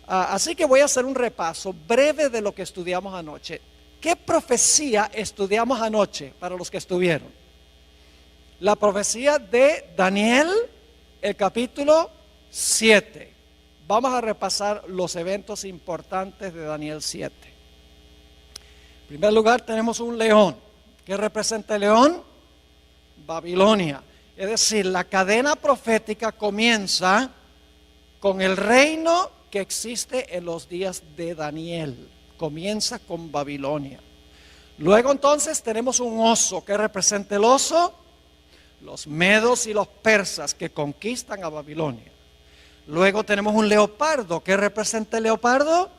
Así que voy a hacer un repaso breve de lo que estudiamos anoche. ¿Qué profecía estudiamos anoche para los que estuvieron? La profecía de Daniel, el capítulo 7. Vamos a repasar los eventos importantes de Daniel 7. En primer lugar tenemos un león. ¿Qué representa el león? Babilonia. Es decir, la cadena profética comienza con el reino que existe en los días de Daniel. Comienza con Babilonia. Luego entonces tenemos un oso. ¿Qué representa el oso? Los medos y los persas que conquistan a Babilonia. Luego tenemos un leopardo. ¿Qué representa el leopardo?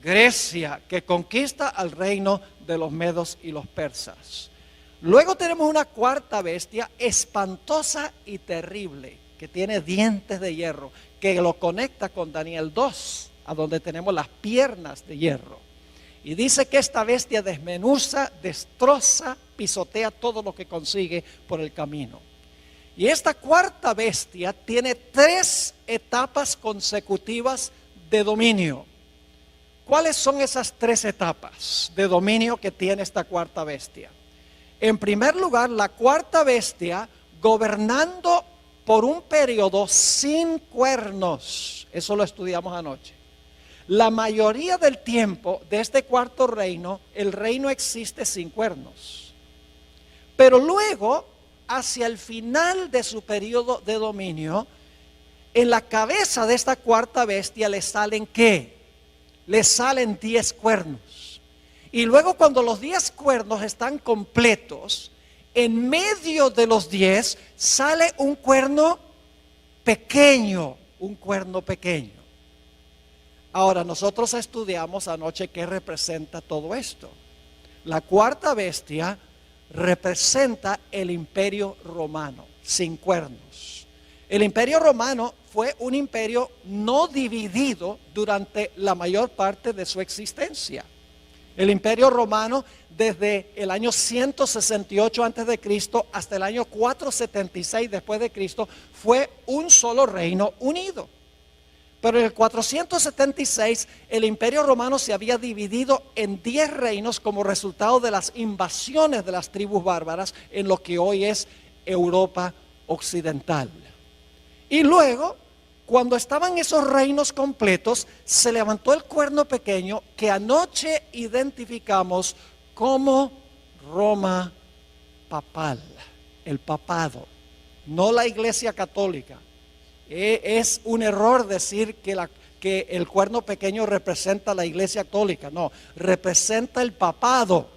Grecia, que conquista al reino de los medos y los persas. Luego tenemos una cuarta bestia espantosa y terrible, que tiene dientes de hierro, que lo conecta con Daniel 2, a donde tenemos las piernas de hierro. Y dice que esta bestia desmenuza, destroza, pisotea todo lo que consigue por el camino. Y esta cuarta bestia tiene 3 etapas consecutivas de dominio. ¿Cuáles son esas 3 etapas de dominio que tiene esta cuarta bestia? En primer lugar, la cuarta bestia gobernando por un periodo sin cuernos. Eso lo estudiamos anoche. La mayoría del tiempo de este cuarto reino, el reino existe sin cuernos. Pero luego, hacia el final de su periodo de dominio, en la cabeza de esta cuarta bestia le salen ¿qué? Le salen 10 cuernos. Y luego cuando los 10 cuernos están completos, en medio de los 10 sale un cuerno pequeño, un cuerno pequeño. Ahora, nosotros estudiamos anoche qué representa todo esto. La cuarta bestia representa el imperio romano, sin cuernos. El imperio romano fue un imperio no dividido durante la mayor parte de su existencia. El imperio romano desde el año 168 a.C. hasta el año 476 después de Cristo fue un solo reino unido. Pero en el 476 el imperio romano se había dividido en 10 reinos como resultado de las invasiones de las tribus bárbaras en lo que hoy es Europa occidental. Y luego, cuando estaban esos reinos completos, se levantó el cuerno pequeño que anoche identificamos como Roma papal, el papado, no la Iglesia católica. Es un error decir que el cuerno pequeño representa la Iglesia católica, no, representa el papado.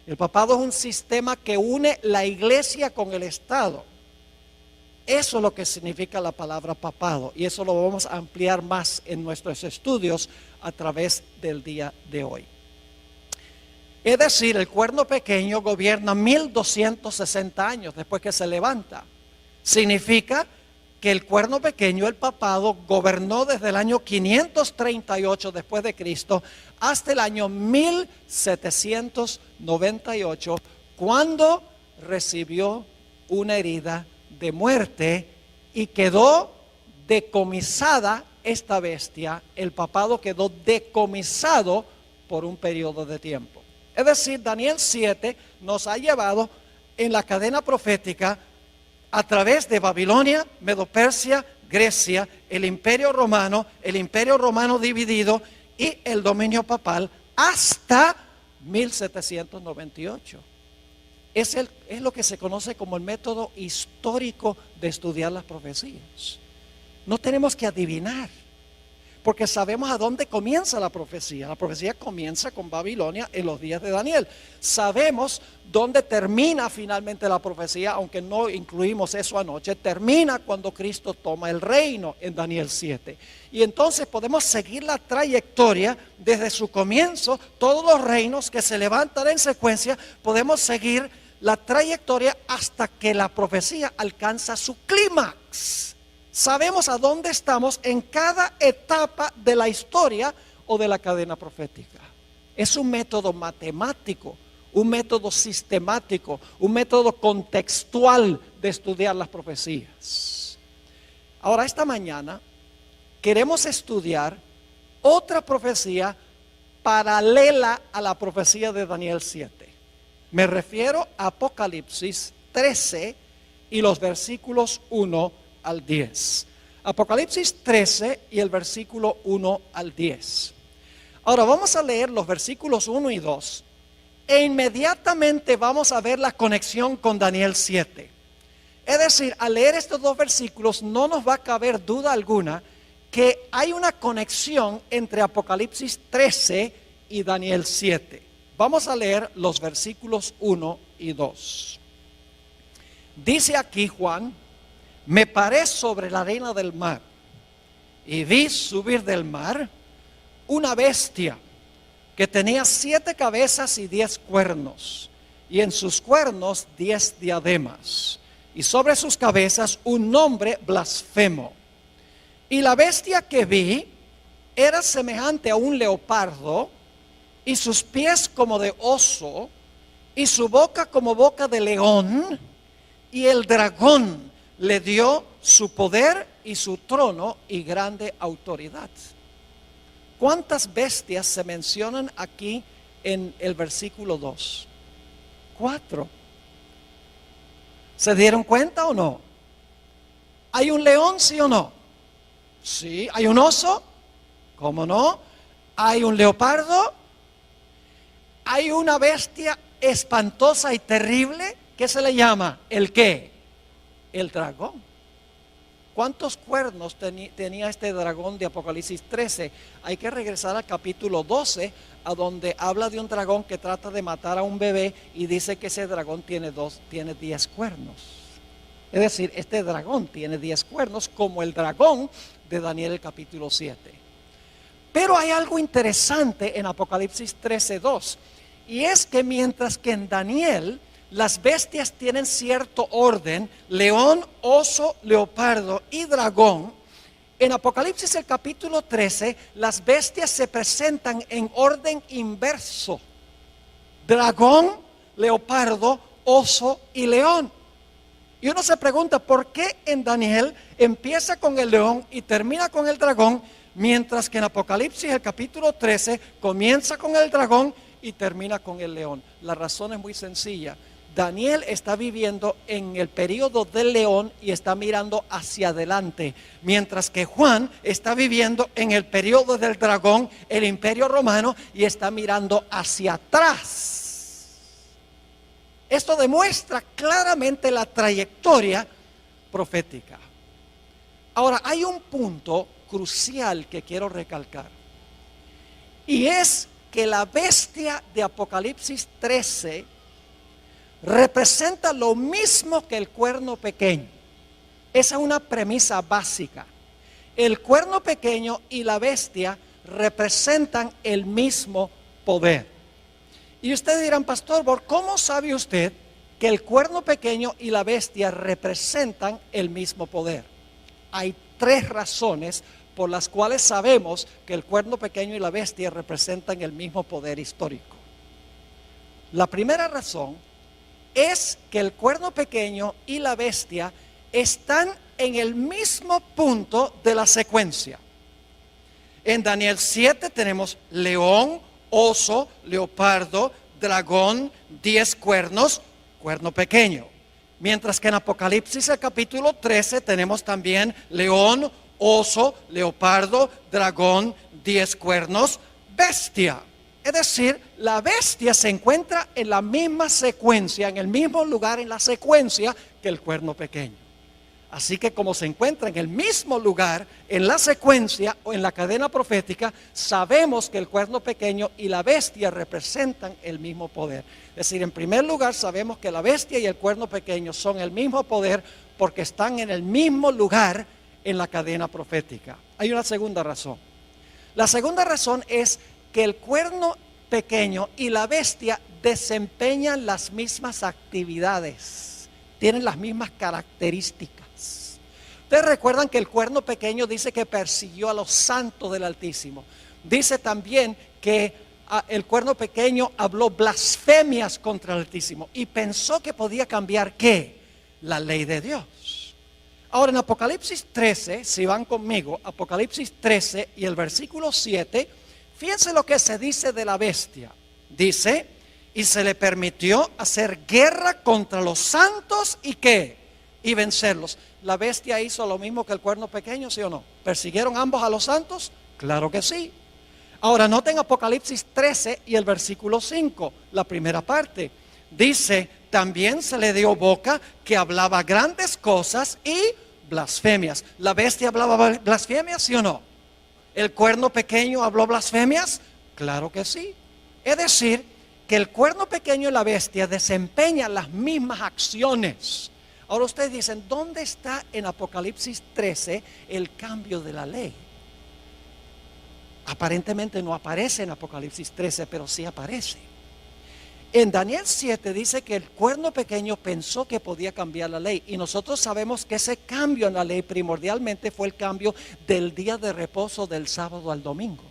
El papado es un sistema que une la Iglesia con el Estado. Eso es lo que significa la palabra papado, y eso lo vamos a ampliar más en nuestros estudios a través del día de hoy. Es decir, el cuerno pequeño gobierna 1260 años después que se levanta. Significa que el cuerno pequeño, el papado, gobernó desde el año 538 después de Cristo hasta el año 1798, cuando recibió una herida de muerte y quedó decomisada esta bestia. El papado quedó decomisado por un periodo de tiempo. Es decir, Daniel 7 nos ha llevado en la cadena profética a través de Babilonia, Medo-Persia, Grecia, el imperio romano dividido y el dominio papal hasta 1798. Es lo que se conoce como el método histórico de estudiar las profecías. No tenemos que adivinar, porque sabemos a dónde comienza la profecía. La profecía comienza con Babilonia en los días de Daniel. Sabemos dónde termina finalmente la profecía, aunque no incluimos eso anoche. Termina cuando Cristo toma el reino en Daniel 7. Y entonces podemos seguir la trayectoria desde su comienzo. Todos los reinos que se levantan en secuencia, podemos seguir la trayectoria hasta que la profecía alcanza su clímax. Sabemos a dónde estamos en cada etapa de la historia o de la cadena profética. Es un método matemático, un método sistemático, un método contextual de estudiar las profecías. Ahora, esta mañana queremos estudiar otra profecía paralela a la profecía de Daniel 7. Me refiero a Apocalipsis 13 y los versículos 1 al 10. Apocalipsis 13 y el versículo 1 al 10. Ahora vamos a leer los versículos 1 y 2 e inmediatamente vamos a ver la conexión con Daniel 7. Es decir, al leer estos dos versículos no nos va a caber duda alguna que hay una conexión entre Apocalipsis 13 y Daniel 7. Vamos a leer los versículos 1 y 2. Dice aquí Juan: me paré sobre la arena del mar y vi subir del mar una bestia que tenía 7 cabezas y 10 cuernos, y en sus cuernos 10 diademas, y sobre sus cabezas un nombre blasfemo. Y la bestia que vi era semejante a un leopardo, y sus pies como de oso, y su boca como boca de león, y el dragón le dio su poder y su trono y grande autoridad. ¿Cuántas bestias se mencionan aquí en el versículo 2? 4. ¿Se dieron cuenta o no? ¿Hay un león, sí o no? Sí. ¿Hay un oso? ¿Cómo no? ¿Hay un leopardo? ¿Hay una bestia espantosa y terrible? ¿Qué se le llama? ¿El qué? El dragón. ¿Cuántos cuernos tenía este dragón de Apocalipsis 13? Hay que regresar al capítulo 12, a donde habla de un dragón que trata de matar a un bebé y dice que ese dragón tiene 10 cuernos. Es decir, este dragón tiene 10 cuernos como el dragón de Daniel el capítulo 7. Pero hay algo interesante en Apocalipsis 13:2, y es que mientras que en Daniel las bestias tienen cierto orden: león, oso, leopardo y dragón, en Apocalipsis el capítulo 13 las bestias se presentan en orden inverso: dragón, leopardo, oso y león. Y uno se pregunta, ¿por qué en Daniel empieza con el león y termina con el dragón, mientras que en Apocalipsis el capítulo 13 comienza con el dragón y termina con el león? La razón es muy sencilla. Daniel está viviendo en el periodo del león y está mirando hacia adelante, mientras que Juan está viviendo en el periodo del dragón, el imperio romano, y está mirando hacia atrás. Esto demuestra claramente la trayectoria profética. Ahora, hay un punto crucial que quiero recalcar, y es que la bestia de Apocalipsis 13 representa lo mismo que el cuerno pequeño. Esa es una premisa básica. El cuerno pequeño y la bestia representan el mismo poder. Y ustedes dirán, pastor, ¿cómo sabe usted que el cuerno pequeño y la bestia representan el mismo poder? Hay 3 razones por las cuales sabemos que el cuerno pequeño y la bestia representan el mismo poder histórico. La primera razón es que el cuerno pequeño y la bestia están en el mismo punto de la secuencia. En Daniel 7 tenemos león, oso, leopardo, dragón, 10 cuernos, cuerno pequeño. Mientras que en Apocalipsis el capítulo 13 tenemos también león, oso, leopardo, dragón, 10 cuernos, bestia. Es decir, la bestia se encuentra en la misma secuencia, en el mismo lugar en la secuencia que el cuerno pequeño. Así que como se encuentra en el mismo lugar en la secuencia o en la cadena profética, sabemos que el cuerno pequeño y la bestia representan el mismo poder. Es decir, en primer lugar sabemos que la bestia y el cuerno pequeño son el mismo poder porque están en el mismo lugar en la cadena profética. Hay una segunda razón. La segunda razón es que el cuerno pequeño y la bestia desempeñan las mismas actividades, tienen las mismas características. Ustedes recuerdan que el cuerno pequeño dice que persiguió a los santos del Altísimo. Dice también que el cuerno pequeño habló blasfemias contra el Altísimo y pensó que podía cambiar ¿qué? La ley de Dios. Ahora en Apocalipsis 13, si van conmigo, Apocalipsis 13 y el versículo 7, fíjense lo que se dice de la bestia. Dice, y se le permitió hacer guerra contra los santos y ¿qué? Y vencerlos. ¿La bestia hizo lo mismo que el cuerno pequeño, sí o no? ¿Persiguieron ambos a los santos? Claro que sí. Ahora noten Apocalipsis 13 y el versículo 5, la primera parte. Dice, también se le dio boca que hablaba grandes cosas y blasfemias. ¿La bestia hablaba blasfemias, sí o no? ¿El cuerno pequeño habló blasfemias? Claro que sí. Es decir, que el cuerno pequeño y la bestia desempeñan las mismas acciones. Ahora ustedes dicen, ¿dónde está en Apocalipsis 13 el cambio de la ley? Aparentemente no aparece en Apocalipsis 13, pero sí aparece. En Daniel 7 dice que el cuerno pequeño pensó que podía cambiar la ley. Y nosotros sabemos que ese cambio en la ley primordialmente fue el cambio del día de reposo del sábado al domingo.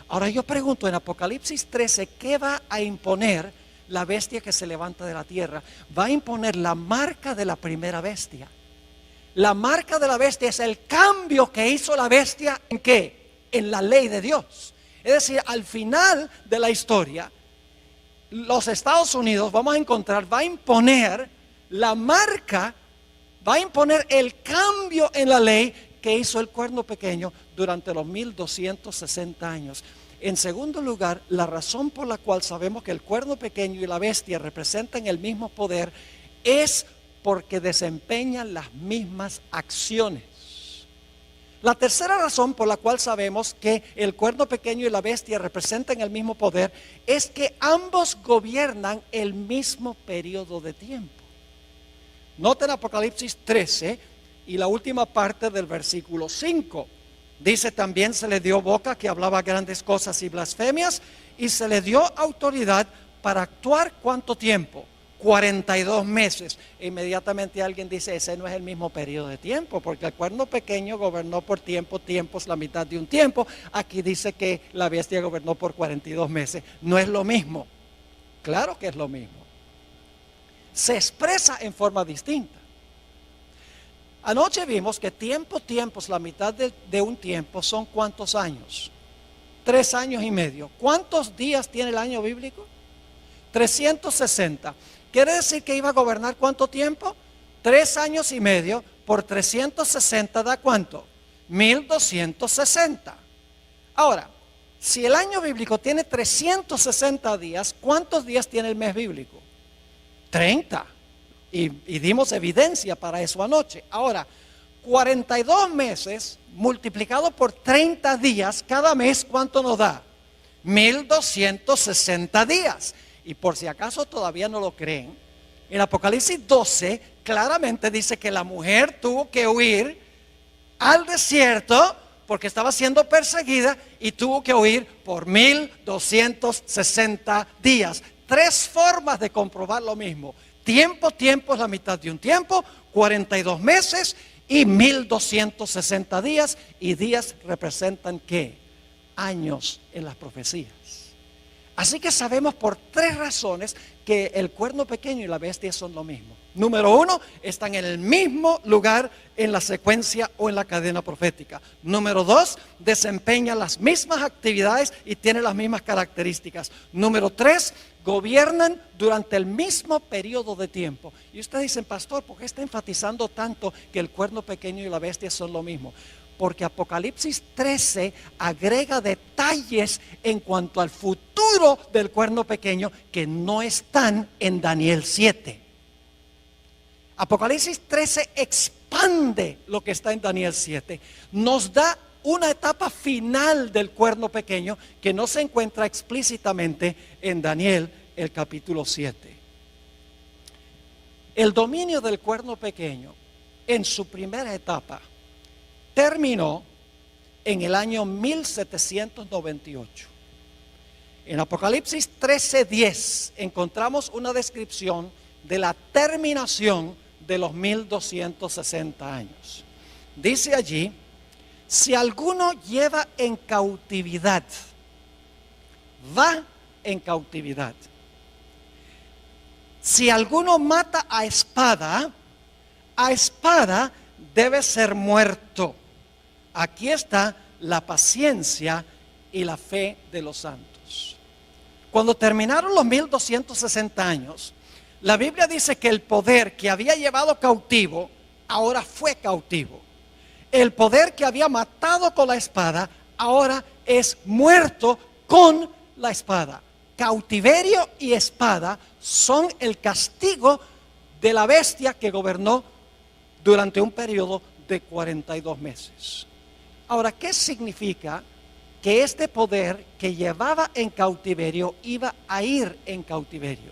Ahora yo pregunto, en Apocalipsis 13, ¿qué va a imponer la bestia que se levanta de la tierra? Va a imponer la marca de la primera bestia. La marca de la bestia es el cambio que hizo la bestia ¿en qué? En la ley de Dios. Es decir, al final de la historia, los Estados Unidos, vamos a encontrar, va a imponer la marca, va a imponer el cambio en la ley que hizo el cuerno pequeño durante los 1260 años. En segundo lugar, la razón por la cual sabemos que el cuerno pequeño y la bestia representan el mismo poder es porque desempeñan las mismas acciones. La tercera razón por la cual sabemos que el cuerno pequeño y la bestia representan el mismo poder es que ambos gobiernan el mismo periodo de tiempo. Noten Apocalipsis 13 y la última parte del versículo 5. Dice, también se le dio boca que hablaba grandes cosas y blasfemias, y se le dio autoridad para actuar ¿cuánto tiempo? 42 meses. Inmediatamente alguien dice, ese no es el mismo periodo de tiempo, porque el cuerno pequeño gobernó por tiempos, la mitad de un tiempo. Aquí dice que la bestia gobernó por 42 meses. No es lo mismo. Claro que es lo mismo. Se expresa en forma distinta. Anoche vimos que tiempos, la mitad de un tiempo son ¿cuántos años? 3 años y medio. ¿Cuántos días tiene el año bíblico? 360. ¿Quiere decir que iba a gobernar cuánto tiempo? 3 años y medio por 360 da ¿cuánto? 1260. Ahora, si el año bíblico tiene 360 días, ¿cuántos días tiene el mes bíblico? 30. Y dimos evidencia para eso anoche. Ahora, 42 meses multiplicado por 30 días, cada mes, ¿cuánto nos da? 1260 días. Y por si acaso todavía no lo creen, en Apocalipsis 12 claramente dice que la mujer tuvo que huir al desierto porque estaba siendo perseguida y tuvo que huir por 1260 días. 3 formas de comprobar lo mismo. Tiempo es la mitad de un tiempo, 42 meses y 1260 días. Y días representan ¿qué? Años en las profecías. Así que sabemos por 3 razones que el cuerno pequeño y la bestia son lo mismo. Número 1, están en el mismo lugar en la secuencia o en la cadena profética. Número 2, desempeñan las mismas actividades y tienen las mismas características. Número 3, gobiernan durante el mismo periodo de tiempo. Y ustedes dicen, pastor, ¿por qué está enfatizando tanto que el cuerno pequeño y la bestia son lo mismo? Porque Apocalipsis 13 agrega detalles en cuanto al futuro del cuerno pequeño que no están en Daniel 7. Apocalipsis 13 expande lo que está en Daniel 7. Nos da una etapa final del cuerno pequeño que no se encuentra explícitamente en Daniel el capítulo 7. El dominio del cuerno pequeño en su primera etapa terminó en el año 1798. En Apocalipsis 13:10 encontramos una descripción de la terminación de los 1260 años. Dice allí, si alguno lleva en cautividad, va en cautividad. Si alguno mata a espada debe ser muerto. Aquí está la paciencia y la fe de los santos. Cuando terminaron los 1260 años, la Biblia dice que el poder que había llevado cautivo, ahora fue cautivo. El poder que había matado con la espada, ahora es muerto con la espada. Cautiverio y espada son el castigo de la bestia que gobernó durante un periodo de 42 meses. Ahora, ¿qué significa que este poder que llevaba en cautiverio iba a ir en cautiverio?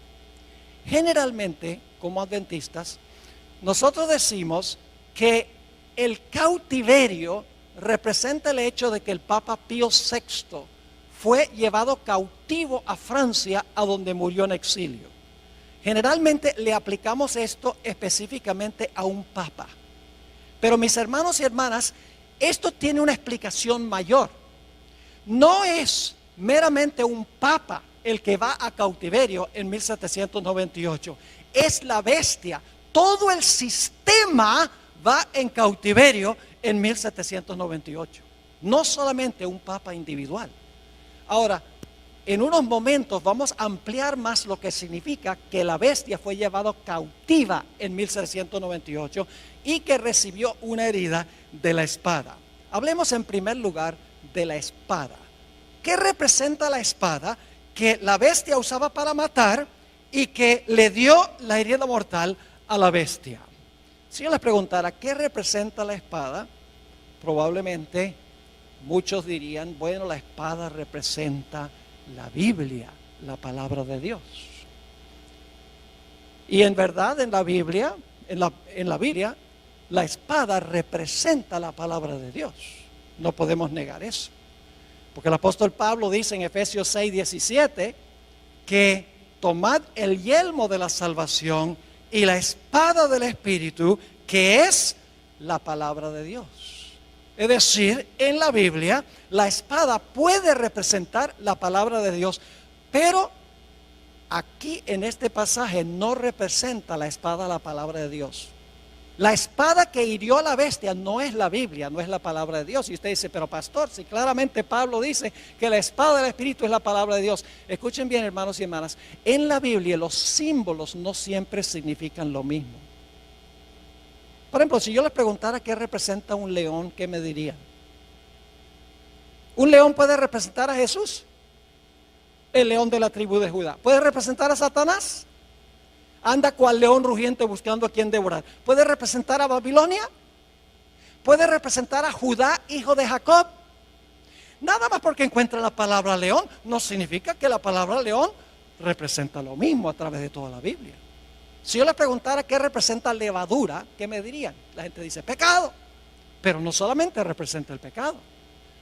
Generalmente, como adventistas, nosotros decimos que el cautiverio representa el hecho de que el Papa Pío VI fue llevado cautivo a Francia, a donde murió en exilio. Generalmente le aplicamos esto específicamente a un papa. Pero mis hermanos y hermanas, esto tiene una explicación mayor. No es meramente un papa el que va a cautiverio en 1798. Es la bestia. Todo el sistema va en cautiverio en 1798. No solamente un papa individual. Ahora, en unos momentos vamos a ampliar más lo que significa que la bestia fue llevada cautiva en 1798 y que recibió una herida de la espada. Hablemos en primer lugar de la espada. ¿Qué representa la espada que la bestia usaba para matar y que le dio la herida mortal a la bestia? Si yo les preguntara qué representa la espada, probablemente muchos dirían, bueno, la espada representa la Biblia, la palabra de Dios. Y en verdad en la Biblia, la espada representa la palabra de Dios. No podemos negar eso. Porque el apóstol Pablo dice en Efesios 6:17 que tomad el yelmo de la salvación y la espada del Espíritu, que es la palabra de Dios. Es decir, en la Biblia la espada puede representar la palabra de Dios, pero aquí en este pasaje no representa la espada la palabra de Dios. La espada que hirió a la bestia no es la Biblia, no es la palabra de Dios. Y usted dice, pero pastor, si claramente Pablo dice que la espada del Espíritu es la palabra de Dios. Escuchen bien, hermanos y hermanas, en la Biblia los símbolos no siempre significan lo mismo. Por ejemplo, si yo les preguntara qué representa un león, ¿qué me dirían? ¿Un león puede representar a Jesús? El león de la tribu de Judá. ¿Puede representar a Satanás? Anda cual león rugiente buscando a quien devorar. ¿Puede representar a Babilonia? ¿Puede representar a Judá, hijo de Jacob? Nada más porque encuentra la palabra león, no significa que la palabra león representa lo mismo a través de toda la Biblia. Si yo les preguntara qué representa levadura, ¿qué me dirían? La gente dice pecado, pero no solamente representa el pecado,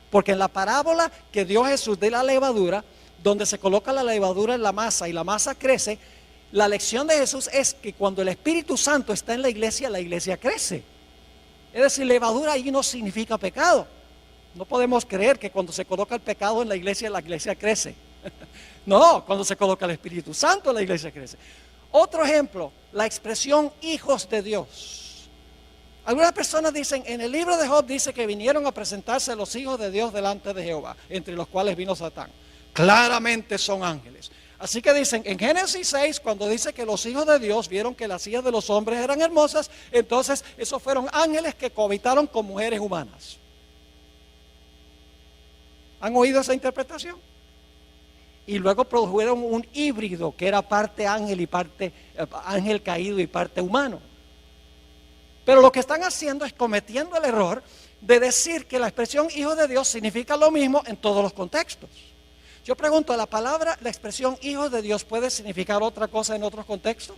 porque en la parábola que dio Jesús de la levadura, donde se coloca la levadura en la masa y la masa crece, la lección de Jesús es que cuando el Espíritu Santo está en la iglesia crece. Es decir, levadura allí no significa pecado. No podemos creer que cuando se coloca el pecado en la iglesia crece. No, cuando se coloca el Espíritu Santo la iglesia crece. Otro ejemplo, la expresión hijos de Dios. Algunas personas dicen, en el libro de Job dice que vinieron a presentarse los hijos de Dios delante de Jehová, entre los cuales vino Satán. Claramente son ángeles. Así que dicen, en Génesis 6, cuando dice que los hijos de Dios vieron que las hijas de los hombres eran hermosas, entonces esos fueron ángeles que cohabitaron con mujeres humanas. ¿Han oído esa interpretación? Y luego produjeron un híbrido que era parte ángel y parte ángel caído y parte humano. Pero lo que están haciendo es cometiendo el error de decir que la expresión hijo de Dios significa lo mismo en todos los contextos. Yo pregunto, la expresión hijo de Dios puede significar otra cosa en otros contextos.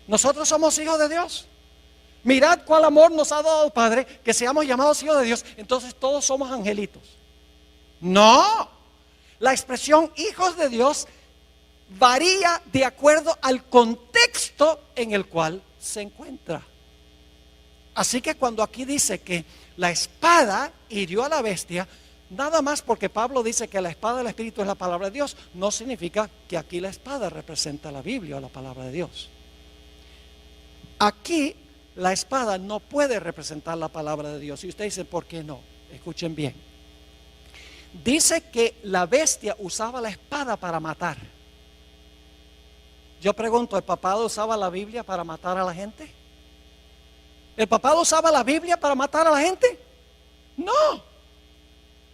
Nosotros somos hijos de Dios. Mirad cuál amor nos ha dado el Padre, que seamos llamados hijos de Dios. Entonces todos somos angelitos. No, la expresión hijos de Dios varía de acuerdo al contexto en el cual se encuentra. Así que cuando aquí dice que la espada hirió a la bestia, nada más porque Pablo dice que la espada del Espíritu es la palabra de Dios, no significa que aquí la espada representa la Biblia o la palabra de Dios. Aquí la espada no puede representar la palabra de Dios. Y usted dice, ¿por qué no? Escuchen bien. Dice que la bestia usaba la espada para matar. Yo pregunto, ¿el papado usaba la Biblia para matar a la gente? ¿El papado usaba la Biblia para matar a la gente? No.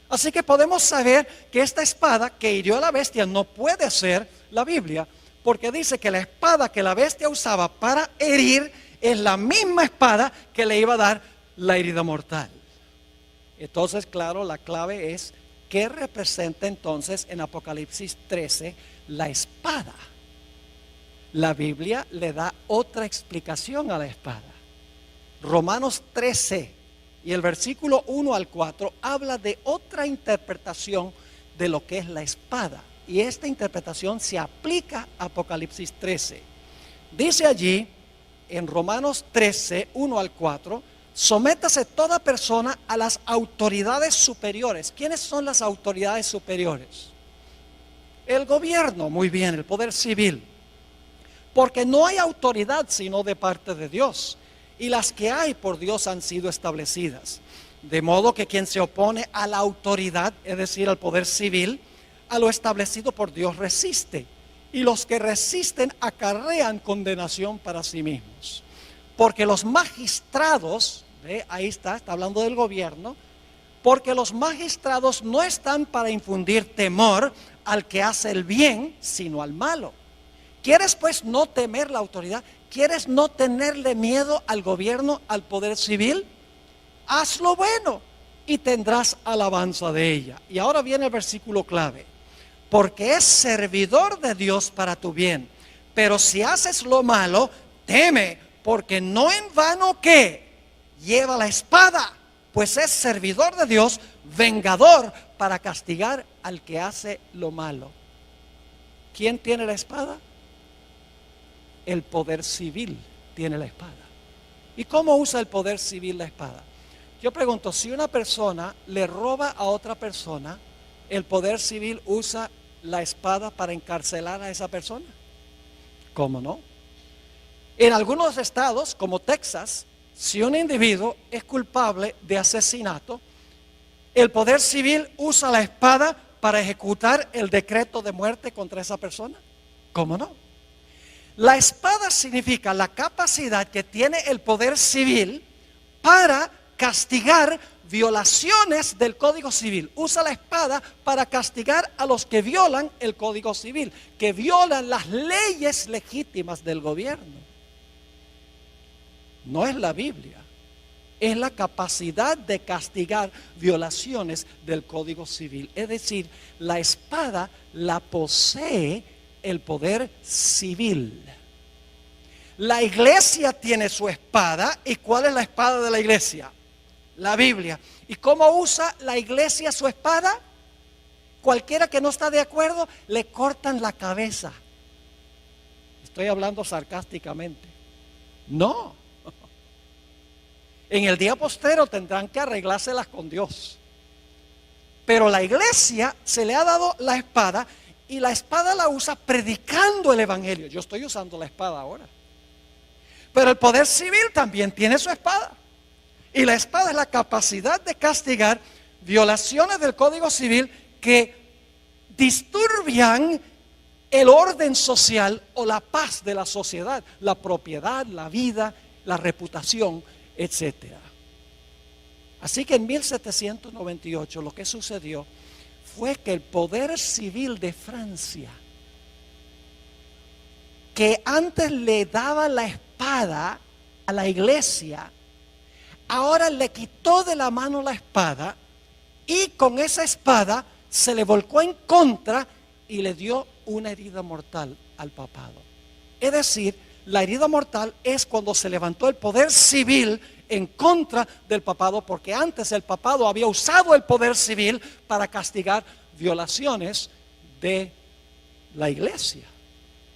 Así que podemos saber que esta espada que hirió a la bestia no puede ser la Biblia, porque dice que la espada que la bestia usaba para herir es la misma espada que le iba a dar la herida mortal. Entonces, claro, la clave es ¿qué representa entonces en Apocalipsis 13 la espada? La Biblia le da otra explicación a la espada. Romanos 13 y el versículo 1 al 4 habla de otra interpretación de lo que es la espada. Y esta interpretación se aplica a Apocalipsis 13. Dice allí en Romanos 13, 1 al 4, sométase toda persona a las autoridades superiores. ¿Quiénes son las autoridades superiores? El gobierno, muy bien, el poder civil. Porque no hay autoridad sino de parte de Dios. Y las que hay por Dios han sido establecidas. De modo que quien se opone a la autoridad, es decir, al poder civil, a lo establecido por Dios resiste. Y los que resisten acarrean condenación para sí mismos. Porque los magistrados, ahí está hablando del gobierno, porque los magistrados no están para infundir temor al que hace el bien, sino al malo. ¿Quieres pues no temer la autoridad? ¿Quieres no tenerle miedo al gobierno, al poder civil? Haz lo bueno y tendrás alabanza de ella. Y ahora viene el versículo clave. Porque es servidor de Dios para tu bien. Pero si haces lo malo, teme, porque no en vano que lleva la espada, pues es servidor de Dios, vengador para castigar al que hace lo malo. ¿Quién tiene la espada? El poder civil tiene la espada. ¿Y cómo usa el poder civil la espada? Yo pregunto, si una persona le roba a otra persona, ¿el poder civil usa la espada para encarcelar a esa persona? ¿Cómo no? En algunos estados, como Texas, si un individuo es culpable de asesinato, el poder civil usa la espada para ejecutar el decreto de muerte contra esa persona. ¿Cómo no? La espada significa la capacidad que tiene el poder civil para castigar violaciones del Código Civil. Usa la espada para castigar a los que violan el Código Civil, que violan las leyes legítimas del gobierno. No es la Biblia, es la capacidad de castigar violaciones del Código Civil. Es decir, la espada la posee el poder civil. La iglesia tiene su espada. ¿Y cuál es la espada de la iglesia? La Biblia. ¿Y cómo usa la iglesia su espada? Cualquiera que no está de acuerdo, le cortan la cabeza. Estoy hablando sarcásticamente. No. En el día postrero tendrán que arreglárselas con Dios. Pero la iglesia se le ha dado la espada, y la espada la usa predicando el evangelio. Yo estoy usando la espada ahora. Pero el poder civil también tiene su espada. Y la espada es la capacidad de castigar violaciones del Código Civil que disturbian el orden social o la paz de la sociedad, la propiedad, la vida, la reputación, etcétera. Así que en 1798 lo que sucedió fue que el poder civil de Francia, que antes le daba la espada a la iglesia, ahora le quitó de la mano la espada y con esa espada se le volcó en contra y le dio una herida mortal al papado. Es decir, la herida mortal es cuando se levantó el poder civil en contra del papado, porque antes el papado había usado el poder civil para castigar violaciones de la iglesia.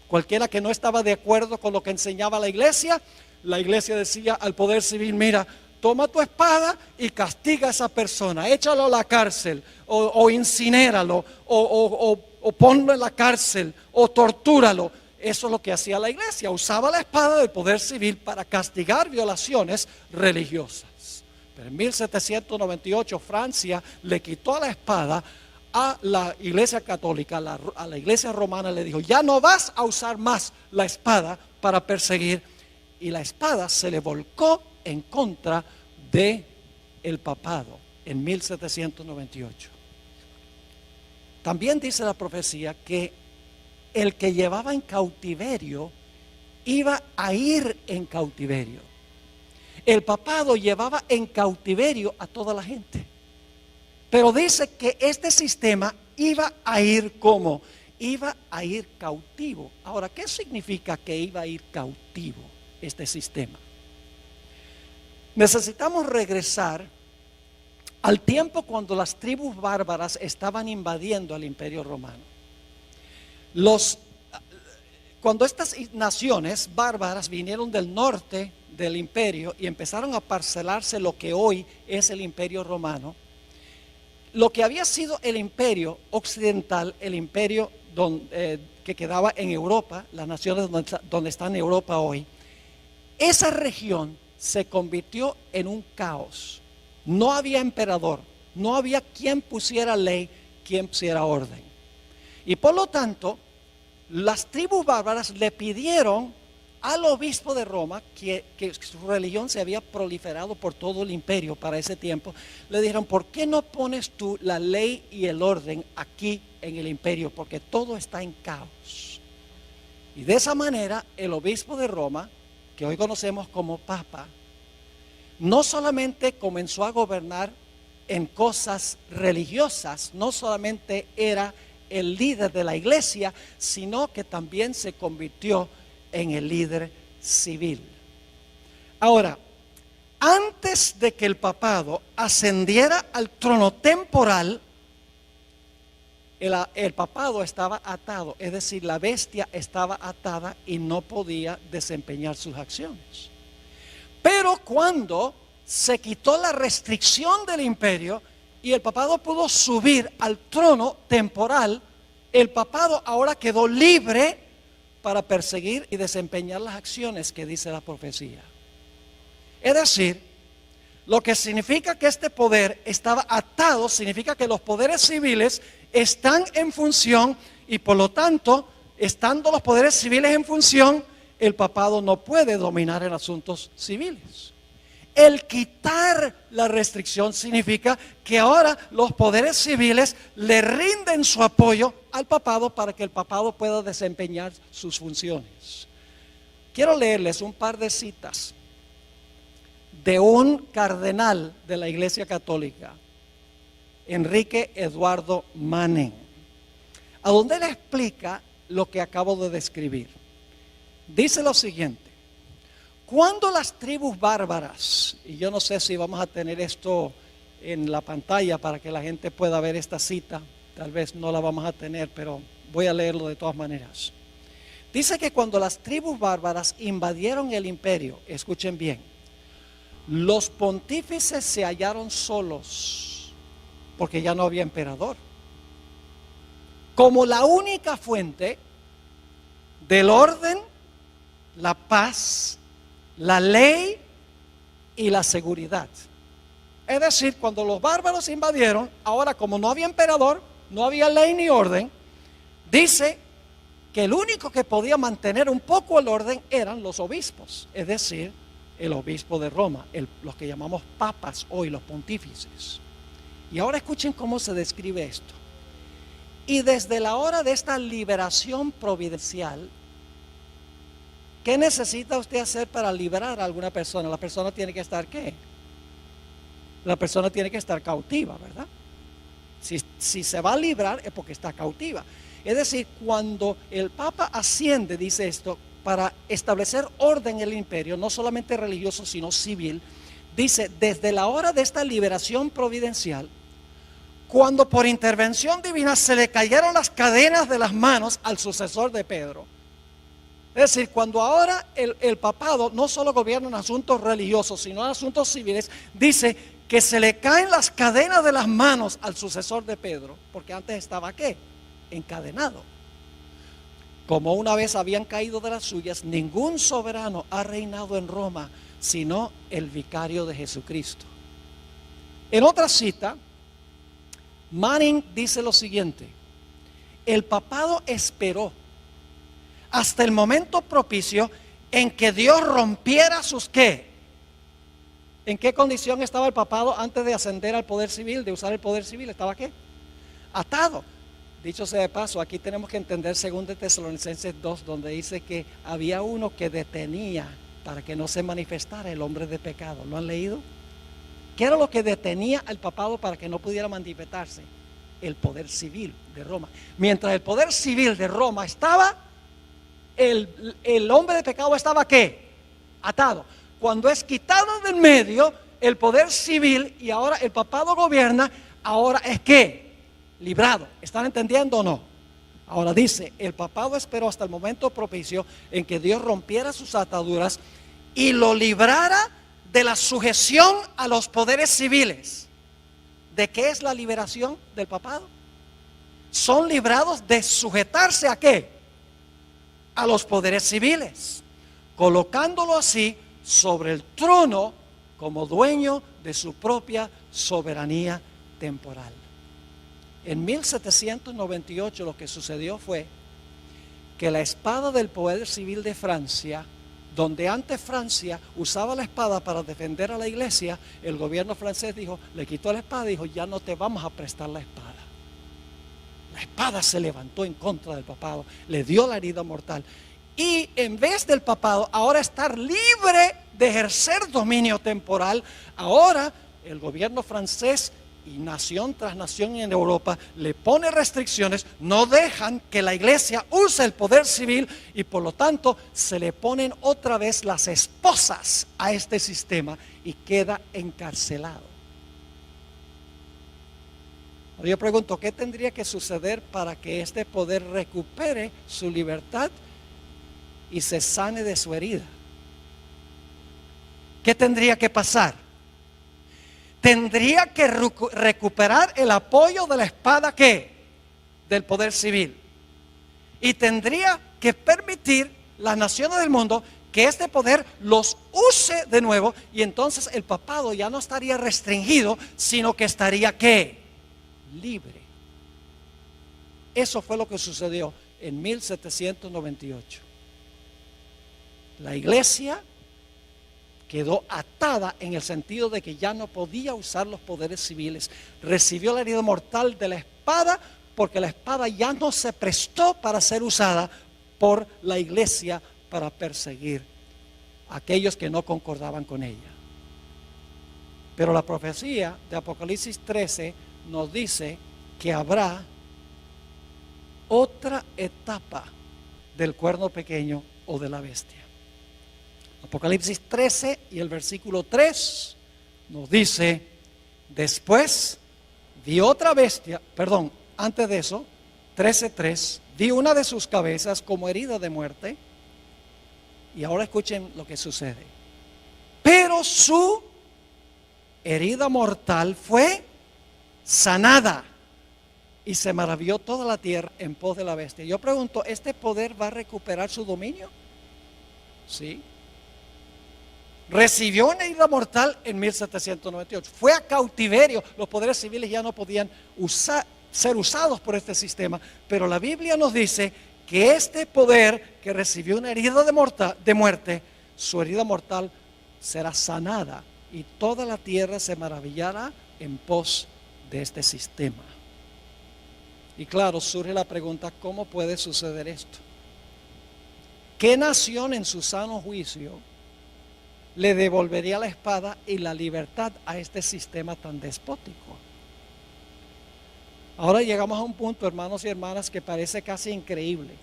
Cualquiera que no estaba de acuerdo con lo que enseñaba la iglesia decía al poder civil: mira, toma tu espada y castiga a esa persona, échalo a la cárcel, o incinéralo, o ponlo en la cárcel, o tortúralo. eso es lo que hacía la iglesia, usaba la espada del poder civil para castigar violaciones religiosas. Pero en 1798 Francia le quitó la espada a la iglesia católica, a la iglesia romana, le dijo: ya no vas a usar más la espada para perseguir. Y la espada se le volcó en contra de el papado en 1798. También dice la profecía que el que llevaba en cautiverio iba a ir en cautiverio. El papado llevaba en cautiverio a toda la gente. Pero dice que este sistema iba a ir como, iba a ir cautivo. Ahora, ¿qué significa que iba a ir cautivo este sistema? Necesitamos regresar al tiempo cuando las tribus bárbaras estaban invadiendo al Imperio Romano. Cuando estas naciones bárbaras vinieron del norte del imperio y empezaron a parcelarse lo que hoy es el Imperio Romano, lo que había sido el imperio occidental, el imperio que quedaba en Europa, las naciones donde está en Europa hoy, esa región se convirtió en un caos. No había emperador, no había quien pusiera ley, quien pusiera orden. Y por lo tanto, las tribus bárbaras le pidieron al obispo de Roma, que su religión se había proliferado por todo el imperio para ese tiempo, le dijeron: ¿por qué no pones tú la ley y el orden aquí en el imperio? Porque todo está en caos. Y de esa manera el obispo de Roma, que hoy conocemos como Papa, no solamente comenzó a gobernar en cosas religiosas, no solamente era el líder de la iglesia, sino que también se convirtió en el líder civil. Ahora, antes de que el papado ascendiera al trono temporal, el papado estaba atado, es decir, la bestia estaba atada y no podía desempeñar sus acciones. Pero cuando se quitó la restricción del imperio y el papado pudo subir al trono temporal, el papado ahora quedó libre para perseguir y desempeñar las acciones que dice la profecía. Es decir, lo que significa que este poder estaba atado, significa que los poderes civiles están en función y por lo tanto, estando los poderes civiles en función, el papado no puede dominar en asuntos civiles. El quitar la restricción significa que ahora los poderes civiles le rinden su apoyo al papado para que el papado pueda desempeñar sus funciones. Quiero leerles un par de citas de un cardenal de la Iglesia Católica, Enrique Eduardo Manning, a donde él explica lo que acabo de describir. Dice lo siguiente: cuando las tribus bárbaras, y yo no sé si vamos a tener esto en la pantalla para que la gente pueda ver esta cita, tal vez no la vamos a tener, pero voy a leerlo de todas maneras. Dice que cuando las tribus bárbaras invadieron el imperio, escuchen bien, los pontífices se hallaron solos porque ya no había emperador. Como la única fuente del orden, la paz, la ley y la seguridad. Es decir, cuando los bárbaros invadieron, ahora como no había emperador, no había ley ni orden, dice que el único que podía mantener un poco el orden eran los obispos, es decir, el obispo de Roma, los que llamamos papas hoy, los pontífices. Y ahora escuchen cómo se describe esto. Y desde la hora de esta liberación providencial, ¿qué necesita usted hacer para liberar a alguna persona? La persona tiene que estar ¿qué? La persona tiene que estar cautiva, ¿verdad? Si se va a librar es porque está cautiva. Es decir, cuando el Papa asciende, dice esto, para establecer orden en el imperio, no solamente religioso, sino civil, dice, desde la hora de esta liberación providencial, cuando por intervención divina se le cayeron las cadenas de las manos al sucesor de Pedro. Es decir, cuando ahora el papado no solo gobierna en asuntos religiosos, sino en asuntos civiles, dice que se le caen las cadenas de las manos al sucesor de Pedro, porque antes estaba ¿qué? Encadenado. Como una vez habían caído de las suyas, ningún soberano ha reinado en Roma, sino el vicario de Jesucristo. En otra cita, Manning dice lo siguiente: el papado esperó hasta el momento propicio en que Dios rompiera sus ¿qué? ¿En qué condición estaba el papado antes de ascender al poder civil, de usar el poder civil? ¿Estaba qué? Atado. Dicho sea de paso, aquí tenemos que entender 2 Tesalonicenses 2, donde dice que había uno que detenía para que no se manifestara el hombre de pecado. ¿Lo han leído? ¿Qué era lo que detenía al papado para que no pudiera manifestarse? El poder civil de Roma. Mientras el poder civil de Roma estaba, el hombre de pecado estaba ¿qué? Atado. Cuando es quitado del medio el poder civil y ahora el papado gobierna, ahora es ¿qué? Librado. ¿Están entendiendo o no? Ahora dice, el papado esperó hasta el momento propicio en que Dios rompiera sus ataduras y lo librara de la sujeción a los poderes civiles. ¿De qué es la liberación del papado? Son librados de sujetarse ¿a qué? A los poderes civiles, colocándolo así sobre el trono como dueño de su propia soberanía temporal. En 1798 lo que sucedió fue que la espada del poder civil de Francia, donde antes Francia usaba la espada para defender a la iglesia, el gobierno francés dijo, le quitó la espada y dijo, ya no te vamos a prestar la espada. La espada se levantó en contra del papado, le dio la herida mortal. Y en vez del papado ahora estar libre de ejercer dominio temporal, ahora el gobierno francés y nación tras nación en Europa le pone restricciones, no dejan que la iglesia use el poder civil y por lo tanto se le ponen otra vez las esposas a este sistema y queda encarcelado. Yo pregunto, ¿qué tendría que suceder para que este poder recupere su libertad y se sane de su herida? ¿Qué tendría que pasar? Tendría que recuperar el apoyo de la espada ¿qué? Del poder civil. Y tendría que permitir las naciones del mundo que este poder los use de nuevo, y entonces el papado ya no estaría restringido, sino que estaría ¿qué? Libre. Eso fue lo que sucedió en 1798. La iglesia quedó atada en el sentido de que ya no podía usar los poderes civiles. Recibió la herida mortal de la espada porque la espada ya no se prestó para ser usada por la iglesia para perseguir a aquellos que no concordaban con ella. Pero la profecía de Apocalipsis 13 nos dice que habrá otra etapa del cuerno pequeño o de la bestia. Apocalipsis 13 y el versículo 3 nos dice, después vi otra bestia, antes de eso, 13:3, vi una de sus cabezas como herida de muerte, y ahora escuchen lo que sucede, pero su herida mortal fue sanada, y se maravilló toda la tierra en pos de la bestia. Yo pregunto, ¿este poder va a recuperar su dominio? Sí. Recibió una herida mortal en 1798. Fue a cautiverio. Los poderes civiles ya no podían ser usados por este sistema. Pero la Biblia nos dice que este poder que recibió una herida de muerte, su herida mortal será sanada. Y toda la tierra se maravillará en pos de este sistema. Y claro, surge la pregunta, ¿cómo puede suceder esto? ¿Qué nación en su sano juicio le devolvería la espada y la libertad a este sistema tan despótico? Ahora llegamos a un punto, hermanos y hermanas, que parece casi increíble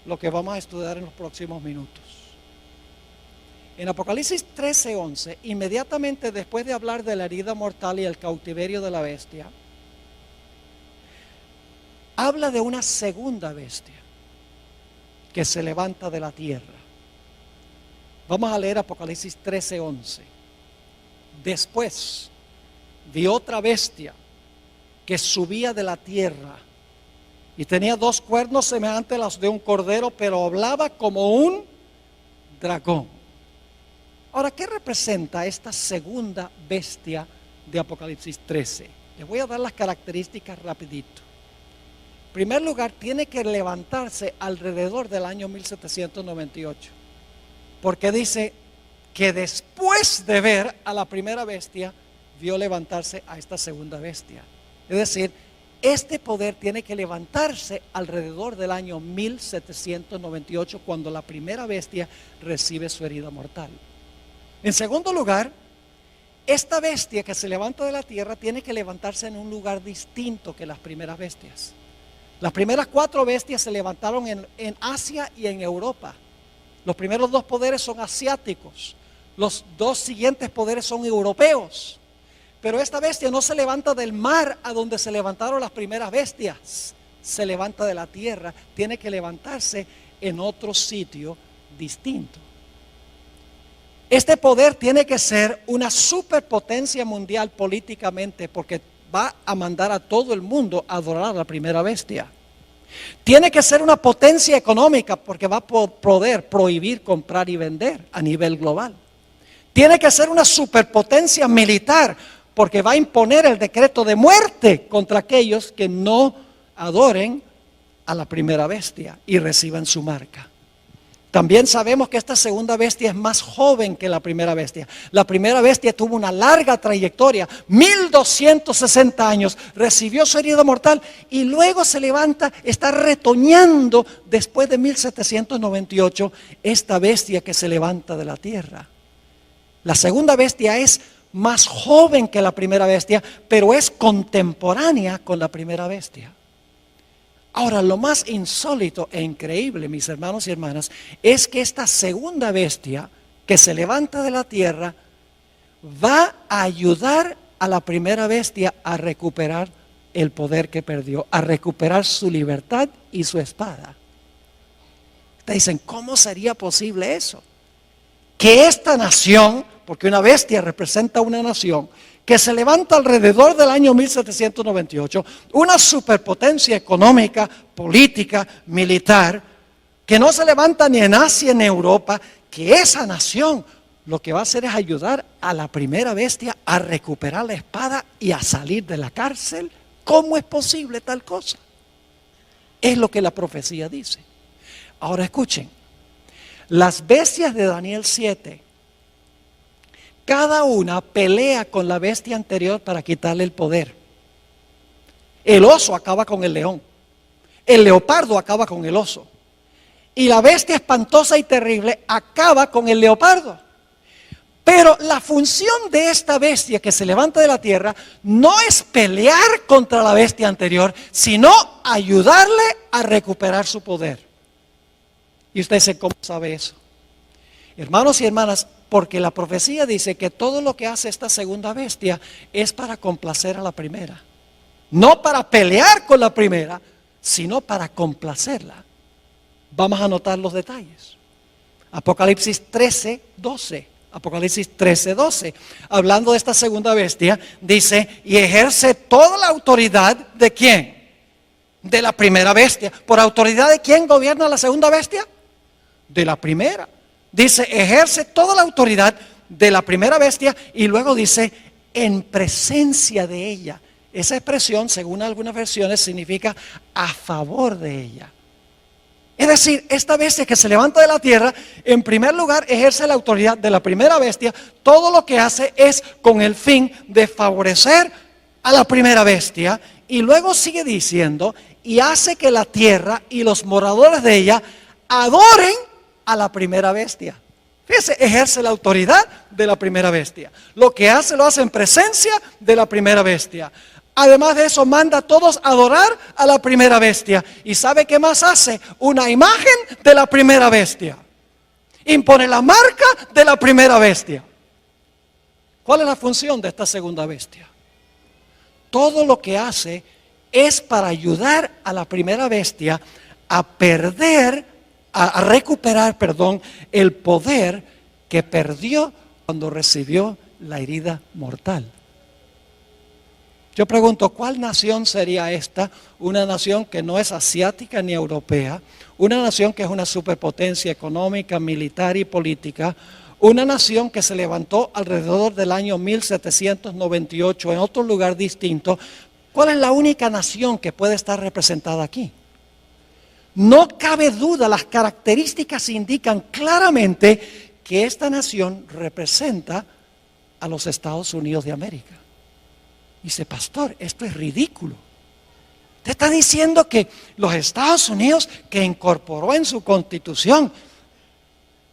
lo que vamos a estudiar en los próximos minutos. En Apocalipsis 13:11, inmediatamente después de hablar de la herida mortal y el cautiverio de la bestia, habla de una segunda bestia que se levanta de la tierra. Vamos a leer Apocalipsis 13:11. Después vi otra bestia que subía de la tierra Y tenía 2 cuernos semejantes a los de un cordero, pero hablaba como un dragón. Ahora, ¿qué representa esta segunda bestia de Apocalipsis 13? Les voy a dar las características rapidito. En primer lugar, tiene que levantarse alrededor del año 1798. Porque dice que después de ver a la primera bestia, vio levantarse a esta segunda bestia. Es decir, este poder tiene que levantarse alrededor del año 1798, cuando la primera bestia recibe su herida mortal. En segundo lugar, esta bestia que se levanta de la tierra tiene que levantarse en un lugar distinto que las primeras bestias. Las primeras 4 bestias se levantaron en Asia y en Europa. Los primeros 2 poderes son asiáticos. Los 2 siguientes poderes son europeos. Pero esta bestia no se levanta del mar a donde se levantaron las primeras bestias. Se levanta de la tierra. Tiene que levantarse en otro sitio distinto. Este poder tiene que ser una superpotencia mundial políticamente, porque va a mandar a todo el mundo a adorar a la primera bestia. Tiene que ser una potencia económica, porque va a poder prohibir comprar y vender a nivel global. Tiene que ser una superpotencia militar, porque va a imponer el decreto de muerte contra aquellos que no adoren a la primera bestia y reciban su marca. También sabemos que esta segunda bestia es más joven que la primera bestia. La primera bestia tuvo una larga trayectoria, 1260 años, recibió su herida mortal y luego se levanta, está retoñando después de 1798, esta bestia que se levanta de la tierra. La segunda bestia es más joven que la primera bestia, pero es contemporánea con la primera bestia. Ahora, lo más insólito e increíble, mis hermanos y hermanas, es que esta segunda bestia que se levanta de la tierra va a ayudar a la primera bestia a recuperar el poder que perdió, a recuperar su libertad y su espada. Ustedes dicen, ¿cómo sería posible eso? Que esta nación, porque una bestia representa una nación, que se levanta alrededor del año 1798, una superpotencia económica, política, militar, que no se levanta ni en Asia ni en Europa, que esa nación lo que va a hacer es ayudar a la primera bestia a recuperar la espada y a salir de la cárcel. ¿Cómo es posible tal cosa? Es lo que la profecía dice. Ahora escuchen, las bestias de Daniel 7, cada una pelea con la bestia anterior para quitarle el poder. El oso acaba con el león. El leopardo acaba con el oso. Y la bestia espantosa y terrible acaba con el leopardo. Pero la función de esta bestia que se levanta de la tierra no es pelear contra la bestia anterior, sino ayudarle a recuperar su poder. Y usted dice, ¿cómo sabe eso? Hermanos y hermanas, porque la profecía dice que todo lo que hace esta segunda bestia es para complacer a la primera. No para pelear con la primera, sino para complacerla. Vamos a notar los detalles. Apocalipsis 13, 12. Apocalipsis 13, 12. Hablando de esta segunda bestia, dice, y ejerce toda la autoridad ¿de quién? De la primera bestia. ¿Por autoridad de quién gobierna la segunda bestia? De la primera. Dice, ejerce toda la autoridad de la primera bestia y luego dice, en presencia de ella. Esa expresión, según algunas versiones, significa a favor de ella. Es decir, esta bestia que se levanta de la tierra, en primer lugar, ejerce la autoridad de la primera bestia. Todo lo que hace es con el fin de favorecer a la primera bestia. Y luego sigue diciendo, y hace que la tierra y los moradores de ella adoren a la primera bestia. Fíjese, ejerce la autoridad de la primera bestia. Lo que hace, lo hace en presencia de la primera bestia. Además de eso, manda a todos a adorar a la primera bestia. ¿Y sabe qué más hace? Una imagen de la primera bestia. Impone la marca de la primera bestia. ¿Cuál es la función de esta segunda bestia? Todo lo que hace es para ayudar a la primera bestia a recuperar el poder que perdió cuando recibió la herida mortal. Yo pregunto, ¿cuál nación sería esta? Una nación que no es asiática ni europea, una nación que es una superpotencia económica, militar y política, una nación que se levantó alrededor del año 1798 en otro lugar distinto. ¿Cuál es la única nación que puede estar representada aquí? No cabe duda, las características indican claramente que esta nación representa a los Estados Unidos de América. Dice, pastor, esto es ridículo. Usted está diciendo que los Estados Unidos, que incorporó en su constitución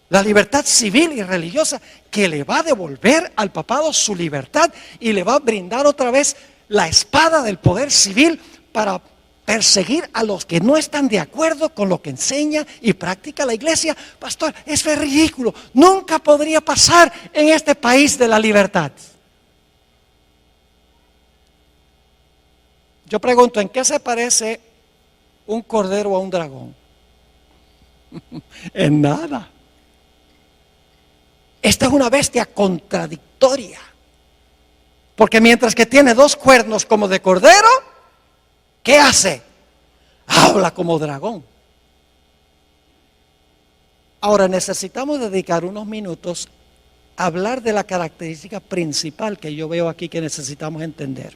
la libertad civil y religiosa, que le va a devolver al papado su libertad y le va a brindar otra vez la espada del poder civil para perseguir a los que no están de acuerdo con lo que enseña y practica la iglesia. Pastor, eso es ridículo. Nunca podría pasar en este país de la libertad. Yo pregunto, ¿en qué se parece un cordero a un dragón? En nada. Esta es una bestia contradictoria. Porque mientras que tiene dos cuernos como de cordero, ¿qué hace? Habla como dragón. Ahora necesitamos dedicar unos minutos a hablar de la característica principal que yo veo aquí que necesitamos entender.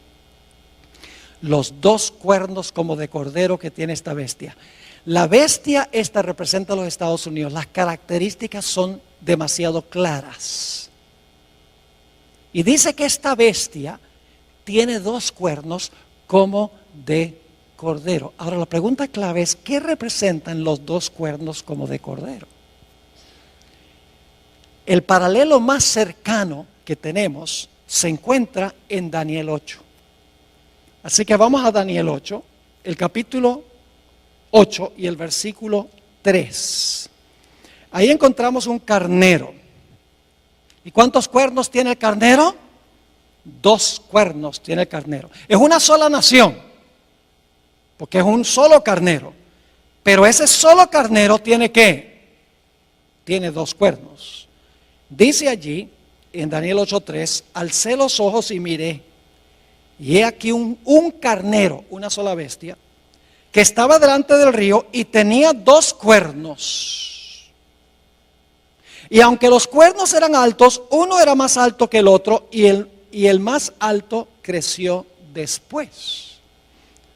Los dos cuernos como de cordero que tiene esta bestia. La bestia esta representa a los Estados Unidos. Las características son demasiado claras. Y dice que esta bestia tiene dos cuernos como de cordero. Ahora la pregunta clave es, ¿qué representan los dos cuernos como de cordero? El paralelo más cercano que tenemos se encuentra en Daniel 8. Así que vamos a Daniel 8, el capítulo 8 y el versículo 3. Ahí encontramos un carnero. ¿Y cuántos cuernos tiene el carnero? Dos cuernos tiene el carnero. Es una sola nación, porque es un solo carnero. Pero ese solo carnero tiene ¿qué? Tiene dos cuernos. Dice allí, en Daniel 8:3, alcé los ojos y miré. Y he aquí un carnero, una sola bestia, que estaba delante del río y tenía dos cuernos. Y aunque los cuernos eran altos, uno era más alto que el otro y el más alto creció después.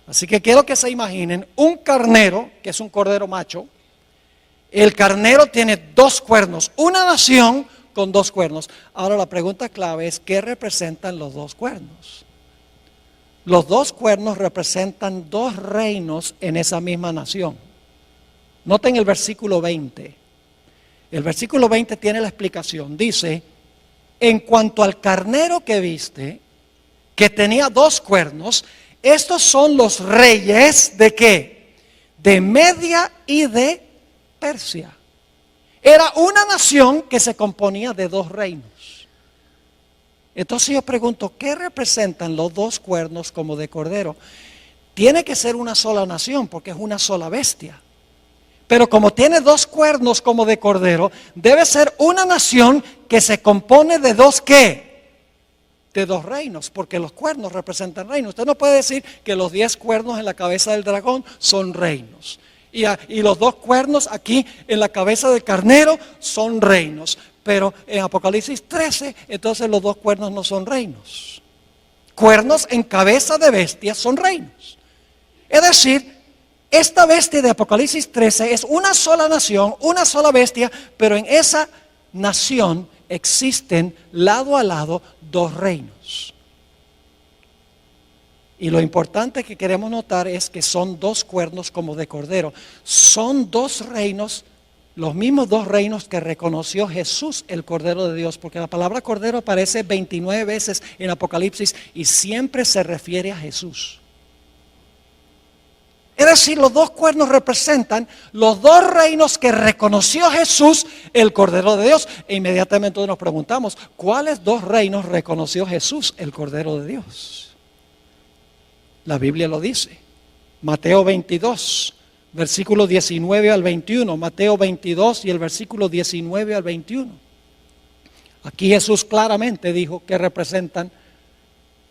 Así que quiero que se imaginen un carnero, que es un cordero macho. El carnero tiene dos cuernos, una nación con dos cuernos. Ahora la pregunta clave es, ¿qué representan los dos cuernos? Los dos cuernos representan dos reinos en esa misma nación. Noten el versículo 20. El versículo 20 tiene la explicación. Dice, en cuanto al carnero que viste, que tenía dos cuernos, estos son los reyes ¿de qué? De Media y de Persia. Era una nación que se componía de dos reinos. Entonces yo pregunto, ¿qué representan los dos cuernos como de cordero? Tiene que ser una sola nación porque es una sola bestia. Pero como tiene dos cuernos como de cordero, debe ser una nación que se compone de dos ¿qué? De dos reinos, porque los cuernos representan reinos. Usted no puede decir que los 10 cuernos en la cabeza del dragón son reinos. Y los dos cuernos aquí en la cabeza del carnero son reinos. Pero en Apocalipsis 13, entonces los dos cuernos no son reinos. Cuernos en cabeza de bestia son reinos. Es decir, esta bestia de Apocalipsis 13 es una sola nación, una sola bestia, pero en esa nación existen lado a lado dos reinos. Y lo importante que queremos notar es que son dos cuernos como de cordero. Son dos reinos, los mismos dos reinos que reconoció Jesús, el Cordero de Dios, porque la palabra cordero aparece 29 veces en Apocalipsis y siempre se refiere a Jesús. Es decir, los dos cuernos representan los dos reinos que reconoció Jesús, el Cordero de Dios. E inmediatamente nos preguntamos, ¿cuáles dos reinos reconoció Jesús, el Cordero de Dios? La Biblia lo dice. Mateo 22, versículo 19 al 21. Mateo 22 y el versículo 19 al 21. Aquí Jesús claramente dijo que representan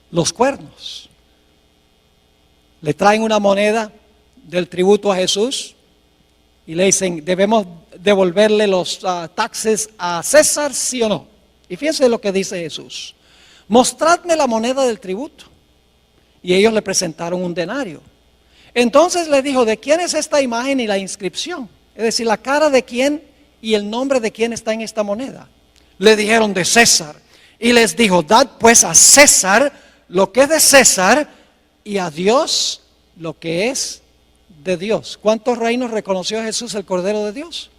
los cuernos. le traen una moneda del tributo a Jesús y le dicen, ¿debemos devolverle los taxes a César, sí o no? Y fíjense lo que dice Jesús: mostradme la moneda del tributo. Y ellos le presentaron un denario. Entonces le dijo, ¿de quién es esta imagen y la inscripción? Es decir, la cara de quién y el nombre de quién está en esta moneda. Le dijeron, de César. Y les dijo, dad pues a César lo que es de César y a Dios lo que es de Dios. ¿Cuántos reinos reconoció Jesús el Cordero de Dios?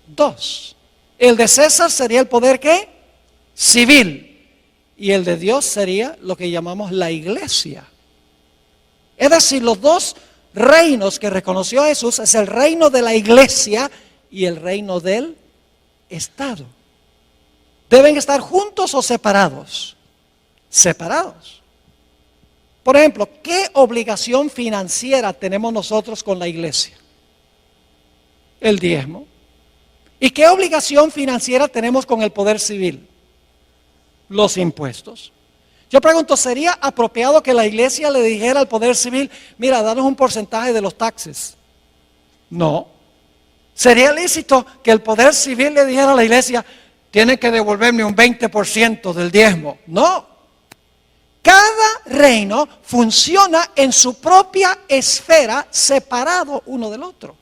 2. El de César sería el poder, ¿qué? Civil. Y el de Dios sería lo que llamamos la iglesia. Es decir, los 2 reinos que reconoció Jesús es el reino de la iglesia y el reino del Estado. ¿Deben estar juntos o separados? Separados. Por ejemplo, ¿qué obligación financiera tenemos nosotros con la iglesia? El diezmo. ¿Y qué obligación financiera tenemos con el poder civil? Los impuestos. Yo pregunto, ¿sería apropiado que la iglesia le dijera al poder civil, mira, danos un porcentaje de los taxes? No. ¿Sería lícito que el poder civil le dijera a la iglesia, tienen que devolverme un 20% del diezmo? No. Cada reino funciona en su propia esfera, separado uno del otro.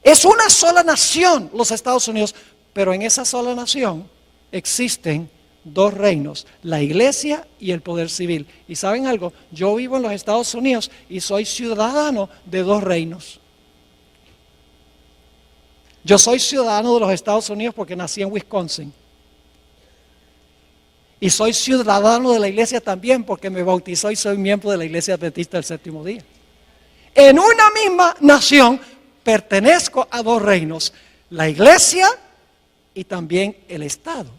Es una sola nación, los Estados Unidos, pero en esa sola nación existen 2 reinos, la iglesia y el poder civil. ¿Y saben algo? Yo vivo en los Estados Unidos y soy ciudadano de 2 reinos. Yo soy ciudadano de los Estados Unidos porque nací en Wisconsin. Y soy ciudadano de la iglesia también porque me bautizó y soy miembro de la Iglesia Adventista del Séptimo Día. En una misma nación pertenezco a 2 reinos, la iglesia y también el Estado.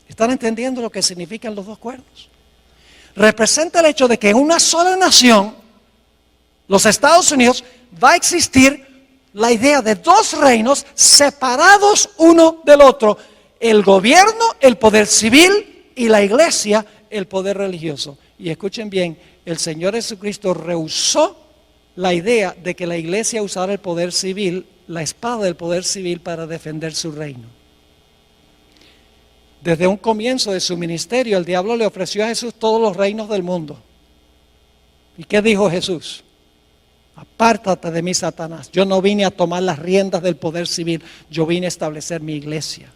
¿Están entendiendo lo que significan los 2 cuernos? Representa el hecho de que en una sola nación, los Estados Unidos, va a existir la idea de 2 reinos separados uno del otro. El gobierno, el poder civil, y la iglesia, el poder religioso. Y escuchen bien, el Señor Jesucristo rehusó la idea de que la iglesia usara el poder civil, la espada del poder civil, para defender su reino. Desde un comienzo de su ministerio, el diablo le ofreció a Jesús todos los reinos del mundo. ¿Y qué dijo Jesús? Apártate de mí, Satanás. Yo no vine a tomar las riendas del poder civil, yo vine a establecer mi iglesia.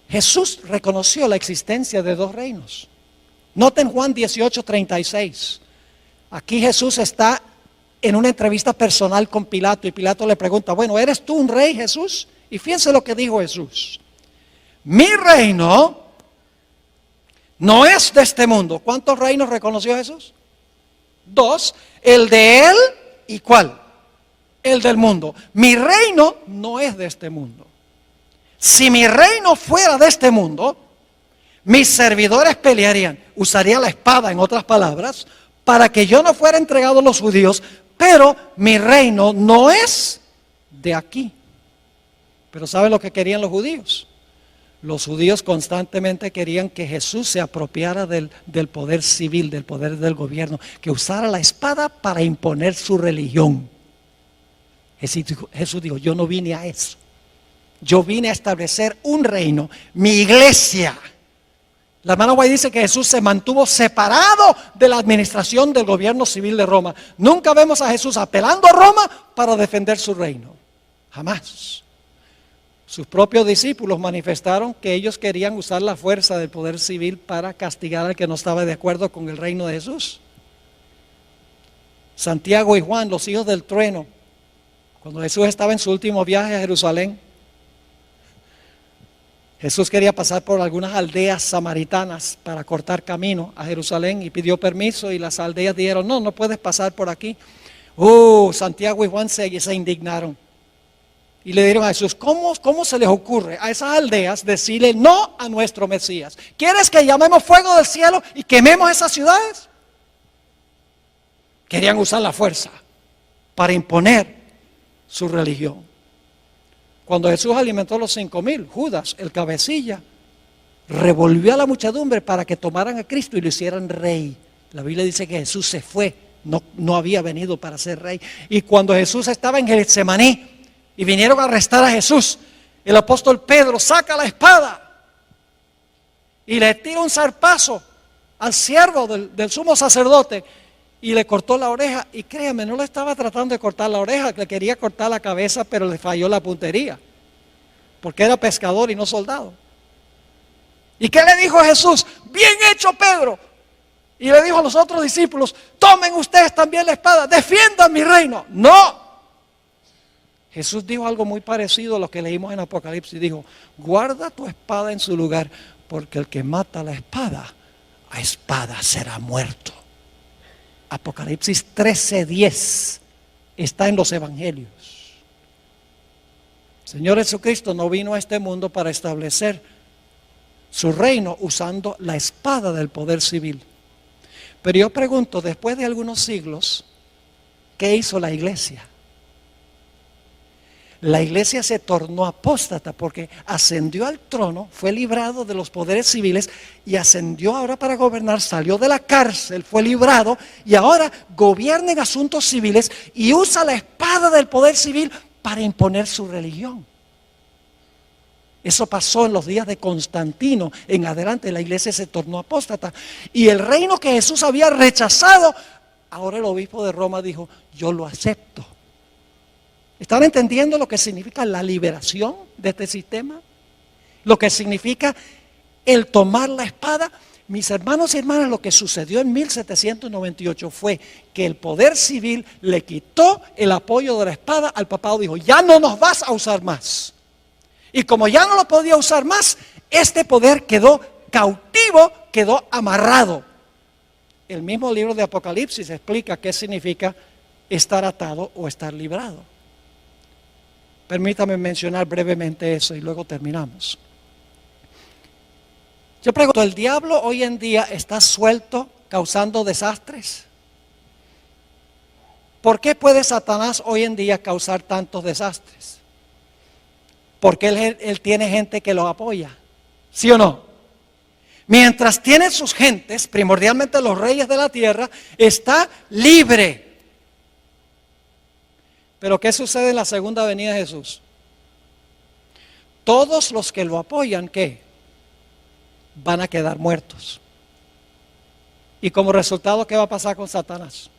Jesús reconoció la existencia de 2 reinos. Noten Juan 18:36. Aquí Jesús está en una entrevista personal con Pilato y Pilato le pregunta, bueno, ¿eres tú un rey, Jesús? Y fíjense lo que dijo Jesús. Mi reino no es de este mundo. ¿Cuántos reinos reconoció Jesús? 2. El de él y ¿cuál? El del mundo. Mi reino no es de este mundo. Si mi reino fuera de este mundo, mis servidores pelearían, usaría la espada, en otras palabras, para que yo no fuera entregado a los judíos, pero mi reino no es de aquí. Pero ¿saben lo que querían los judíos? Los judíos constantemente querían que Jesús se apropiara del poder civil, del poder del gobierno, que usara la espada para imponer su religión. Jesús dijo, yo no vine a eso. Yo vine a establecer un reino, mi iglesia. La hermana White dice que Jesús se mantuvo separado de la administración del gobierno civil de Roma. Nunca vemos a Jesús apelando a Roma para defender su reino. Jamás. Sus propios discípulos manifestaron que ellos querían usar la fuerza del poder civil para castigar al que no estaba de acuerdo con el reino de Jesús. Santiago y Juan, los hijos del trueno, cuando Jesús estaba en su último viaje a Jerusalén, Jesús quería pasar por algunas aldeas samaritanas para cortar camino a Jerusalén y pidió permiso y las aldeas dijeron, no puedes pasar por aquí. Santiago y Juan se indignaron. Y le dijeron a Jesús, ¿cómo se les ocurre a esas aldeas decirle no a nuestro Mesías? ¿Quieres que llamemos fuego del cielo y quememos esas ciudades? Querían usar la fuerza para imponer su religión. Cuando Jesús alimentó a los 5,000, Judas, el cabecilla, revolvió a la muchedumbre para que tomaran a Cristo y lo hicieran rey. La Biblia dice que Jesús se fue, no había venido para ser rey. Y cuando Jesús estaba en Getsemaní y vinieron a arrestar a Jesús, el apóstol Pedro saca la espada y le tira un zarpazo al siervo del sumo sacerdote y le cortó la oreja. Y créame, no le estaba tratando de cortar la oreja, le quería cortar la cabeza, pero le falló la puntería, porque era pescador y no soldado. ¿Y qué le dijo Jesús? Bien hecho, Pedro. Y le dijo a los otros discípulos, tomen ustedes también la espada, defiendan mi reino. No. Jesús dijo algo muy parecido a lo que leímos en Apocalipsis. Dijo, guarda tu espada en su lugar, porque el que mata la espada, a espada será muerto. Apocalipsis 13:10 está en los evangelios. El Señor Jesucristo no vino a este mundo para establecer su reino usando la espada del poder civil. Pero yo pregunto, después de algunos siglos, ¿qué hizo la iglesia? La iglesia se tornó apóstata porque ascendió al trono, fue librado de los poderes civiles y ascendió ahora para gobernar, salió de la cárcel, fue librado y ahora gobierna en asuntos civiles y usa la espada del poder civil para imponer su religión. Eso pasó en los días de Constantino. En adelante la iglesia se tornó apóstata. Y el reino que Jesús había rechazado, ahora el obispo de Roma dijo, yo lo acepto. ¿Están entendiendo lo que significa la liberación de este sistema? Lo que significa el tomar la espada. Mis hermanos y hermanas, lo que sucedió en 1798 fue que el poder civil le quitó el apoyo de la espada al papado. Dijo, ya no nos vas a usar más. Y como ya no lo podía usar más, este poder quedó cautivo, quedó amarrado. El mismo libro de Apocalipsis explica qué significa estar atado o estar librado. Permítame mencionar brevemente eso y luego terminamos. Yo pregunto, ¿el diablo hoy en día está suelto causando desastres? ¿Por qué puede Satanás hoy en día causar tantos desastres? Porque él tiene gente que lo apoya, ¿sí o no? Mientras tiene sus gentes, primordialmente los reyes de la tierra, está libre. Pero ¿qué sucede en la segunda venida de Jesús? Todos los que lo apoyan, ¿qué? Van a quedar muertos. Y como resultado, ¿qué va a pasar con Satanás?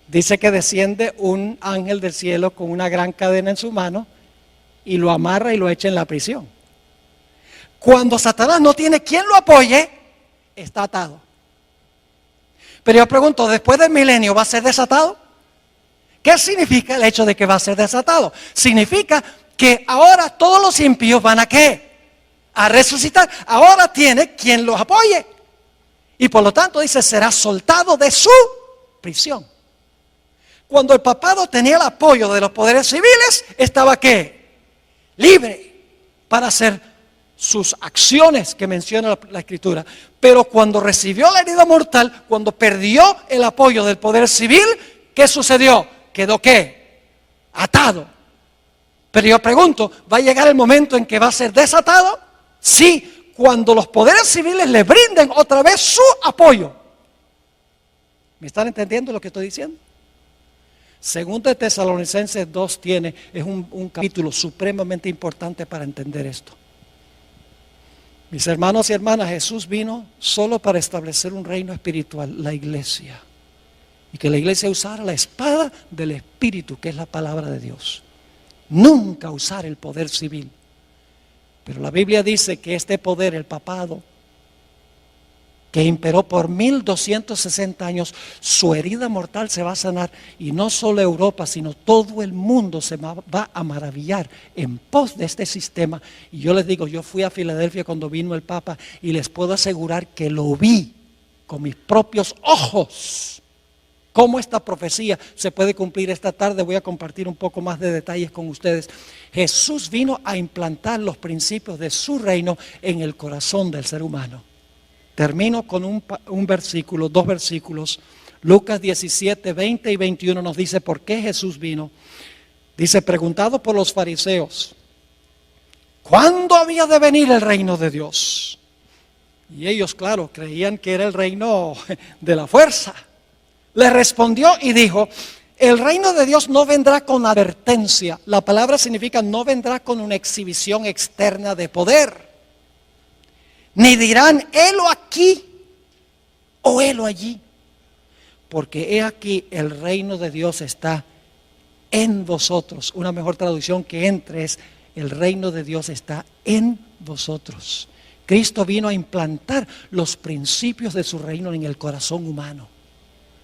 Dice que desciende un ángel del cielo con una gran cadena en su mano y lo amarra y lo echa en la prisión. Cuando Satanás no tiene quien lo apoye, está atado. Pero yo pregunto, ¿después del milenio va a ser desatado? ¿Qué significa el hecho de que va a ser desatado? Significa que ahora todos los impíos van a ¿qué? A resucitar. Ahora tiene quien los apoye. Y por lo tanto dice, será soltado de su prisión. Cuando el papado tenía el apoyo de los poderes civiles, estaba ¿qué? Libre para hacer sus acciones que menciona la Escritura. Pero cuando recibió la herida mortal, cuando perdió el apoyo del poder civil, ¿qué sucedió? Quedó ¿qué? Atado. Pero yo pregunto, ¿va a llegar el momento en que va a ser desatado? Sí, cuando los poderes civiles le brinden otra vez su apoyo. ¿Me están entendiendo lo que estoy diciendo? Segundo de Tesalonicenses 2 es un capítulo supremamente importante para entender esto. Mis hermanos y hermanas, Jesús vino solo para establecer un reino espiritual, la iglesia. Y que la iglesia usara la espada del Espíritu, que es la palabra de Dios. Nunca usar el poder civil. Pero la Biblia dice que este poder, el papado, que imperó por 1260 años, su herida mortal se va a sanar. Y no solo Europa, sino todo el mundo se va a maravillar en pos de este sistema. Y yo les digo, yo fui a Filadelfia cuando vino el Papa y les puedo asegurar que lo vi con mis propios ojos. ¿Cómo esta profecía se puede cumplir esta tarde? Voy a compartir un poco más de detalles con ustedes. Jesús vino a implantar los principios de su reino en el corazón del ser humano. Termino con un versículo, dos versículos. Lucas 17, 20 y 21 nos dice por qué Jesús vino. Dice, preguntado por los fariseos, ¿cuándo había de venir el reino de Dios? Y ellos, claro, creían que era el reino de la fuerza. Le respondió y dijo: el reino de Dios no vendrá con advertencia. La palabra significa no vendrá con una exhibición externa de poder. Ni dirán, helo aquí o helo allí. Porque he aquí, el reino de Dios está en vosotros. Una mejor traducción que entre es: el reino de Dios está en vosotros. Cristo vino a implantar los principios de su reino en el corazón humano.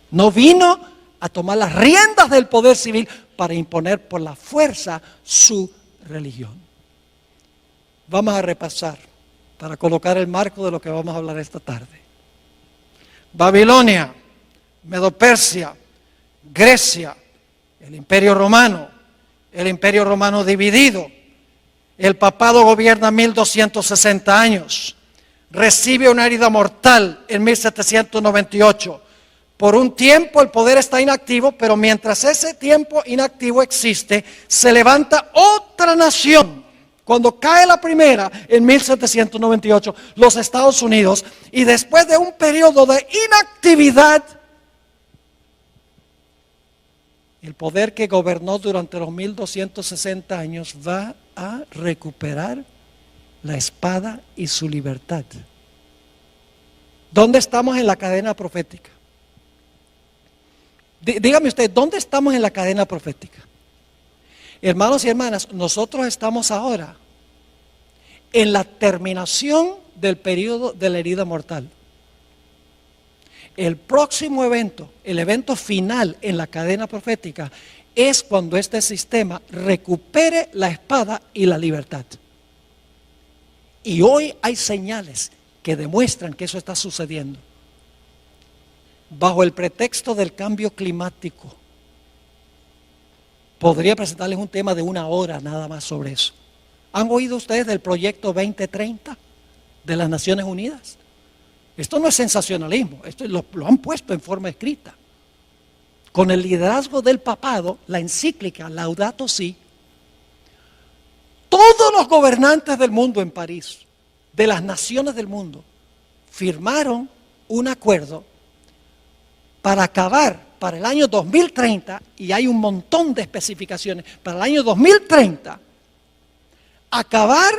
No vino a tomar las riendas del poder civil para imponer por la fuerza su religión. Vamos a repasar para colocar el marco de lo que vamos a hablar esta tarde. Babilonia, Medo-Persia, Grecia, el Imperio Romano dividido. El papado gobierna 1260 años. Recibe una herida mortal en 1798. Por un tiempo el poder está inactivo, pero mientras ese tiempo inactivo existe, se levanta otra nación. Cuando cae la primera en 1798, los Estados Unidos, y después de un periodo de inactividad, el poder que gobernó durante los 1260 años va a recuperar la espada y su libertad. ¿Dónde estamos en la cadena profética? Dígame usted, ¿dónde estamos en la cadena profética? Hermanos y hermanas, nosotros estamos ahora en la terminación del periodo de la herida mortal. El próximo evento, el evento final en la cadena profética, es cuando este sistema recupere la espada y la libertad. Y hoy hay señales que demuestran que eso está sucediendo. Bajo el pretexto del cambio climático, podría presentarles un tema de 1 hora nada más sobre eso. ¿Han oído ustedes del proyecto 2030 de las Naciones Unidas? Esto no es sensacionalismo, esto lo han puesto en forma escrita. Con el liderazgo del papado, la encíclica Laudato Si, todos los gobernantes del mundo en París, de las naciones del mundo, firmaron un acuerdo para acabar para el año 2030, y hay un montón de especificaciones, para el año 2030, acabar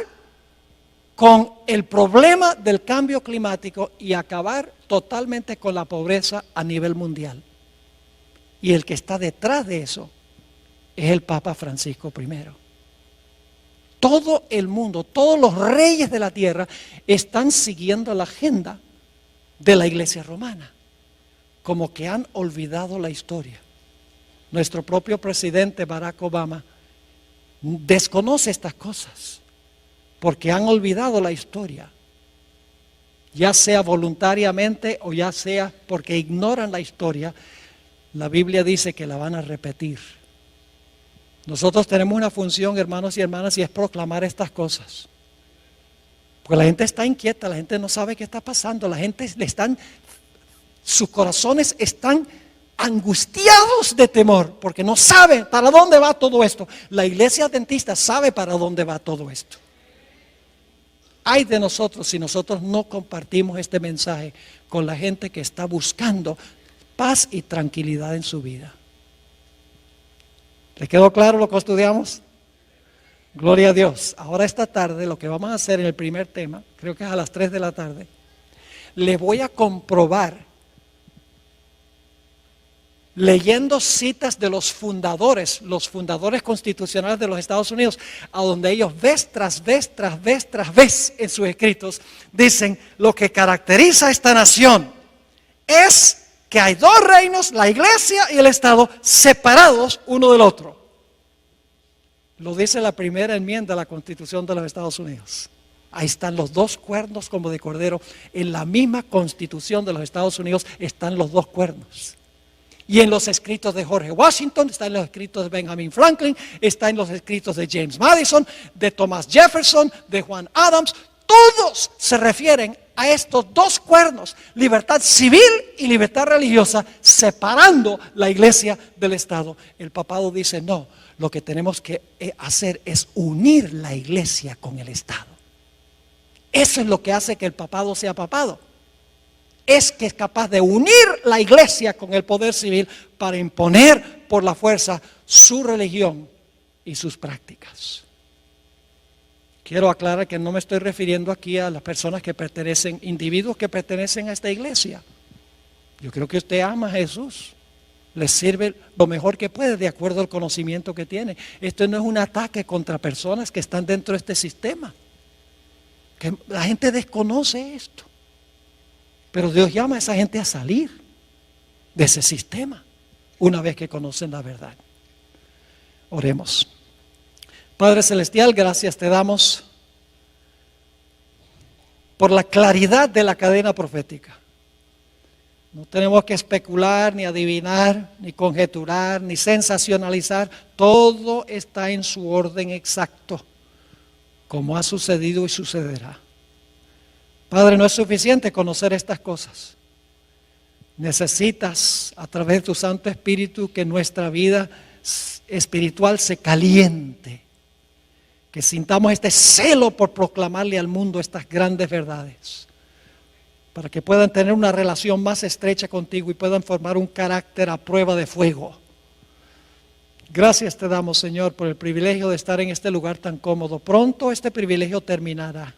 con el problema del cambio climático y acabar totalmente con la pobreza a nivel mundial. Y el que está detrás de eso es el Papa Francisco I. Todo el mundo, todos los reyes de la tierra están siguiendo la agenda de la Iglesia romana, como que han olvidado la historia. Nuestro propio presidente Barack Obama desconoce estas cosas, porque han olvidado la historia, ya sea voluntariamente o ya sea porque ignoran la historia. La Biblia dice que la van a repetir. Nosotros tenemos una función, hermanos y hermanas, y es proclamar estas cosas. Porque la gente está inquieta, la gente no sabe qué está pasando, la gente sus corazones están angustiados de temor, porque no saben para dónde va todo esto. La iglesia adventista sabe para dónde va todo esto. Ay de nosotros si nosotros no compartimos este mensaje con la gente que está buscando paz y tranquilidad en su vida. ¿Le quedó claro lo que estudiamos? Gloria a Dios. Ahora esta tarde lo que vamos a hacer en el primer tema, creo que es a las 3 de la tarde, le voy a comprobar, leyendo citas de los fundadores constitucionales de los Estados Unidos, a donde ellos vez tras vez en sus escritos dicen: lo que caracteriza a esta nación es que hay dos reinos, la iglesia y el Estado, separados uno del otro. Lo dice la primera enmienda a la Constitución de los Estados Unidos. Ahí están los dos cuernos como de cordero. En la misma Constitución de los Estados Unidos están los dos cuernos. Y en los escritos de George Washington, está en los escritos de Benjamin Franklin, está en los escritos de James Madison, de Thomas Jefferson, de Juan Adams. Todos se refieren a estos dos cuernos, libertad civil y libertad religiosa, separando la iglesia del Estado. El papado dice: no, lo que tenemos que hacer es unir la iglesia con el Estado. Eso es lo que hace que el papado sea papado. Es que es capaz de unir la iglesia con el poder civil para imponer por la fuerza su religión y sus prácticas. Quiero aclarar que no me estoy refiriendo aquí a las personas que pertenecen, individuos que pertenecen a esta iglesia. Yo creo que usted ama a Jesús, le sirve lo mejor que puede de acuerdo al conocimiento que tiene. Esto no es un ataque contra personas que están dentro de este sistema. Que la gente desconoce esto. Pero Dios llama a esa gente a salir de ese sistema una vez que conocen la verdad. Oremos. Padre Celestial, gracias te damos por la claridad de la cadena profética. No tenemos que especular, ni adivinar, ni conjeturar, ni sensacionalizar. Todo está en su orden exacto, como ha sucedido y sucederá. Padre, no es suficiente conocer estas cosas. Necesitas, a través de tu Santo Espíritu, que nuestra vida espiritual se caliente. Que sintamos este celo por proclamarle al mundo estas grandes verdades. Para que puedan tener una relación más estrecha contigo y puedan formar un carácter a prueba de fuego. Gracias te damos, Señor, por el privilegio de estar en este lugar tan cómodo. Pronto este privilegio terminará.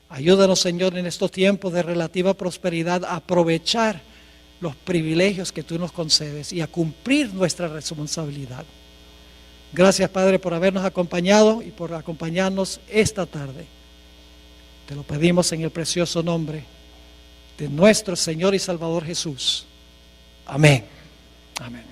Ayúdanos, Señor, en estos tiempos de relativa prosperidad a aprovechar los privilegios que tú nos concedes y a cumplir nuestra responsabilidad. Gracias, Padre, por habernos acompañado y por acompañarnos esta tarde. Te lo pedimos en el precioso nombre de nuestro Señor y Salvador Jesús. Amén. Amén.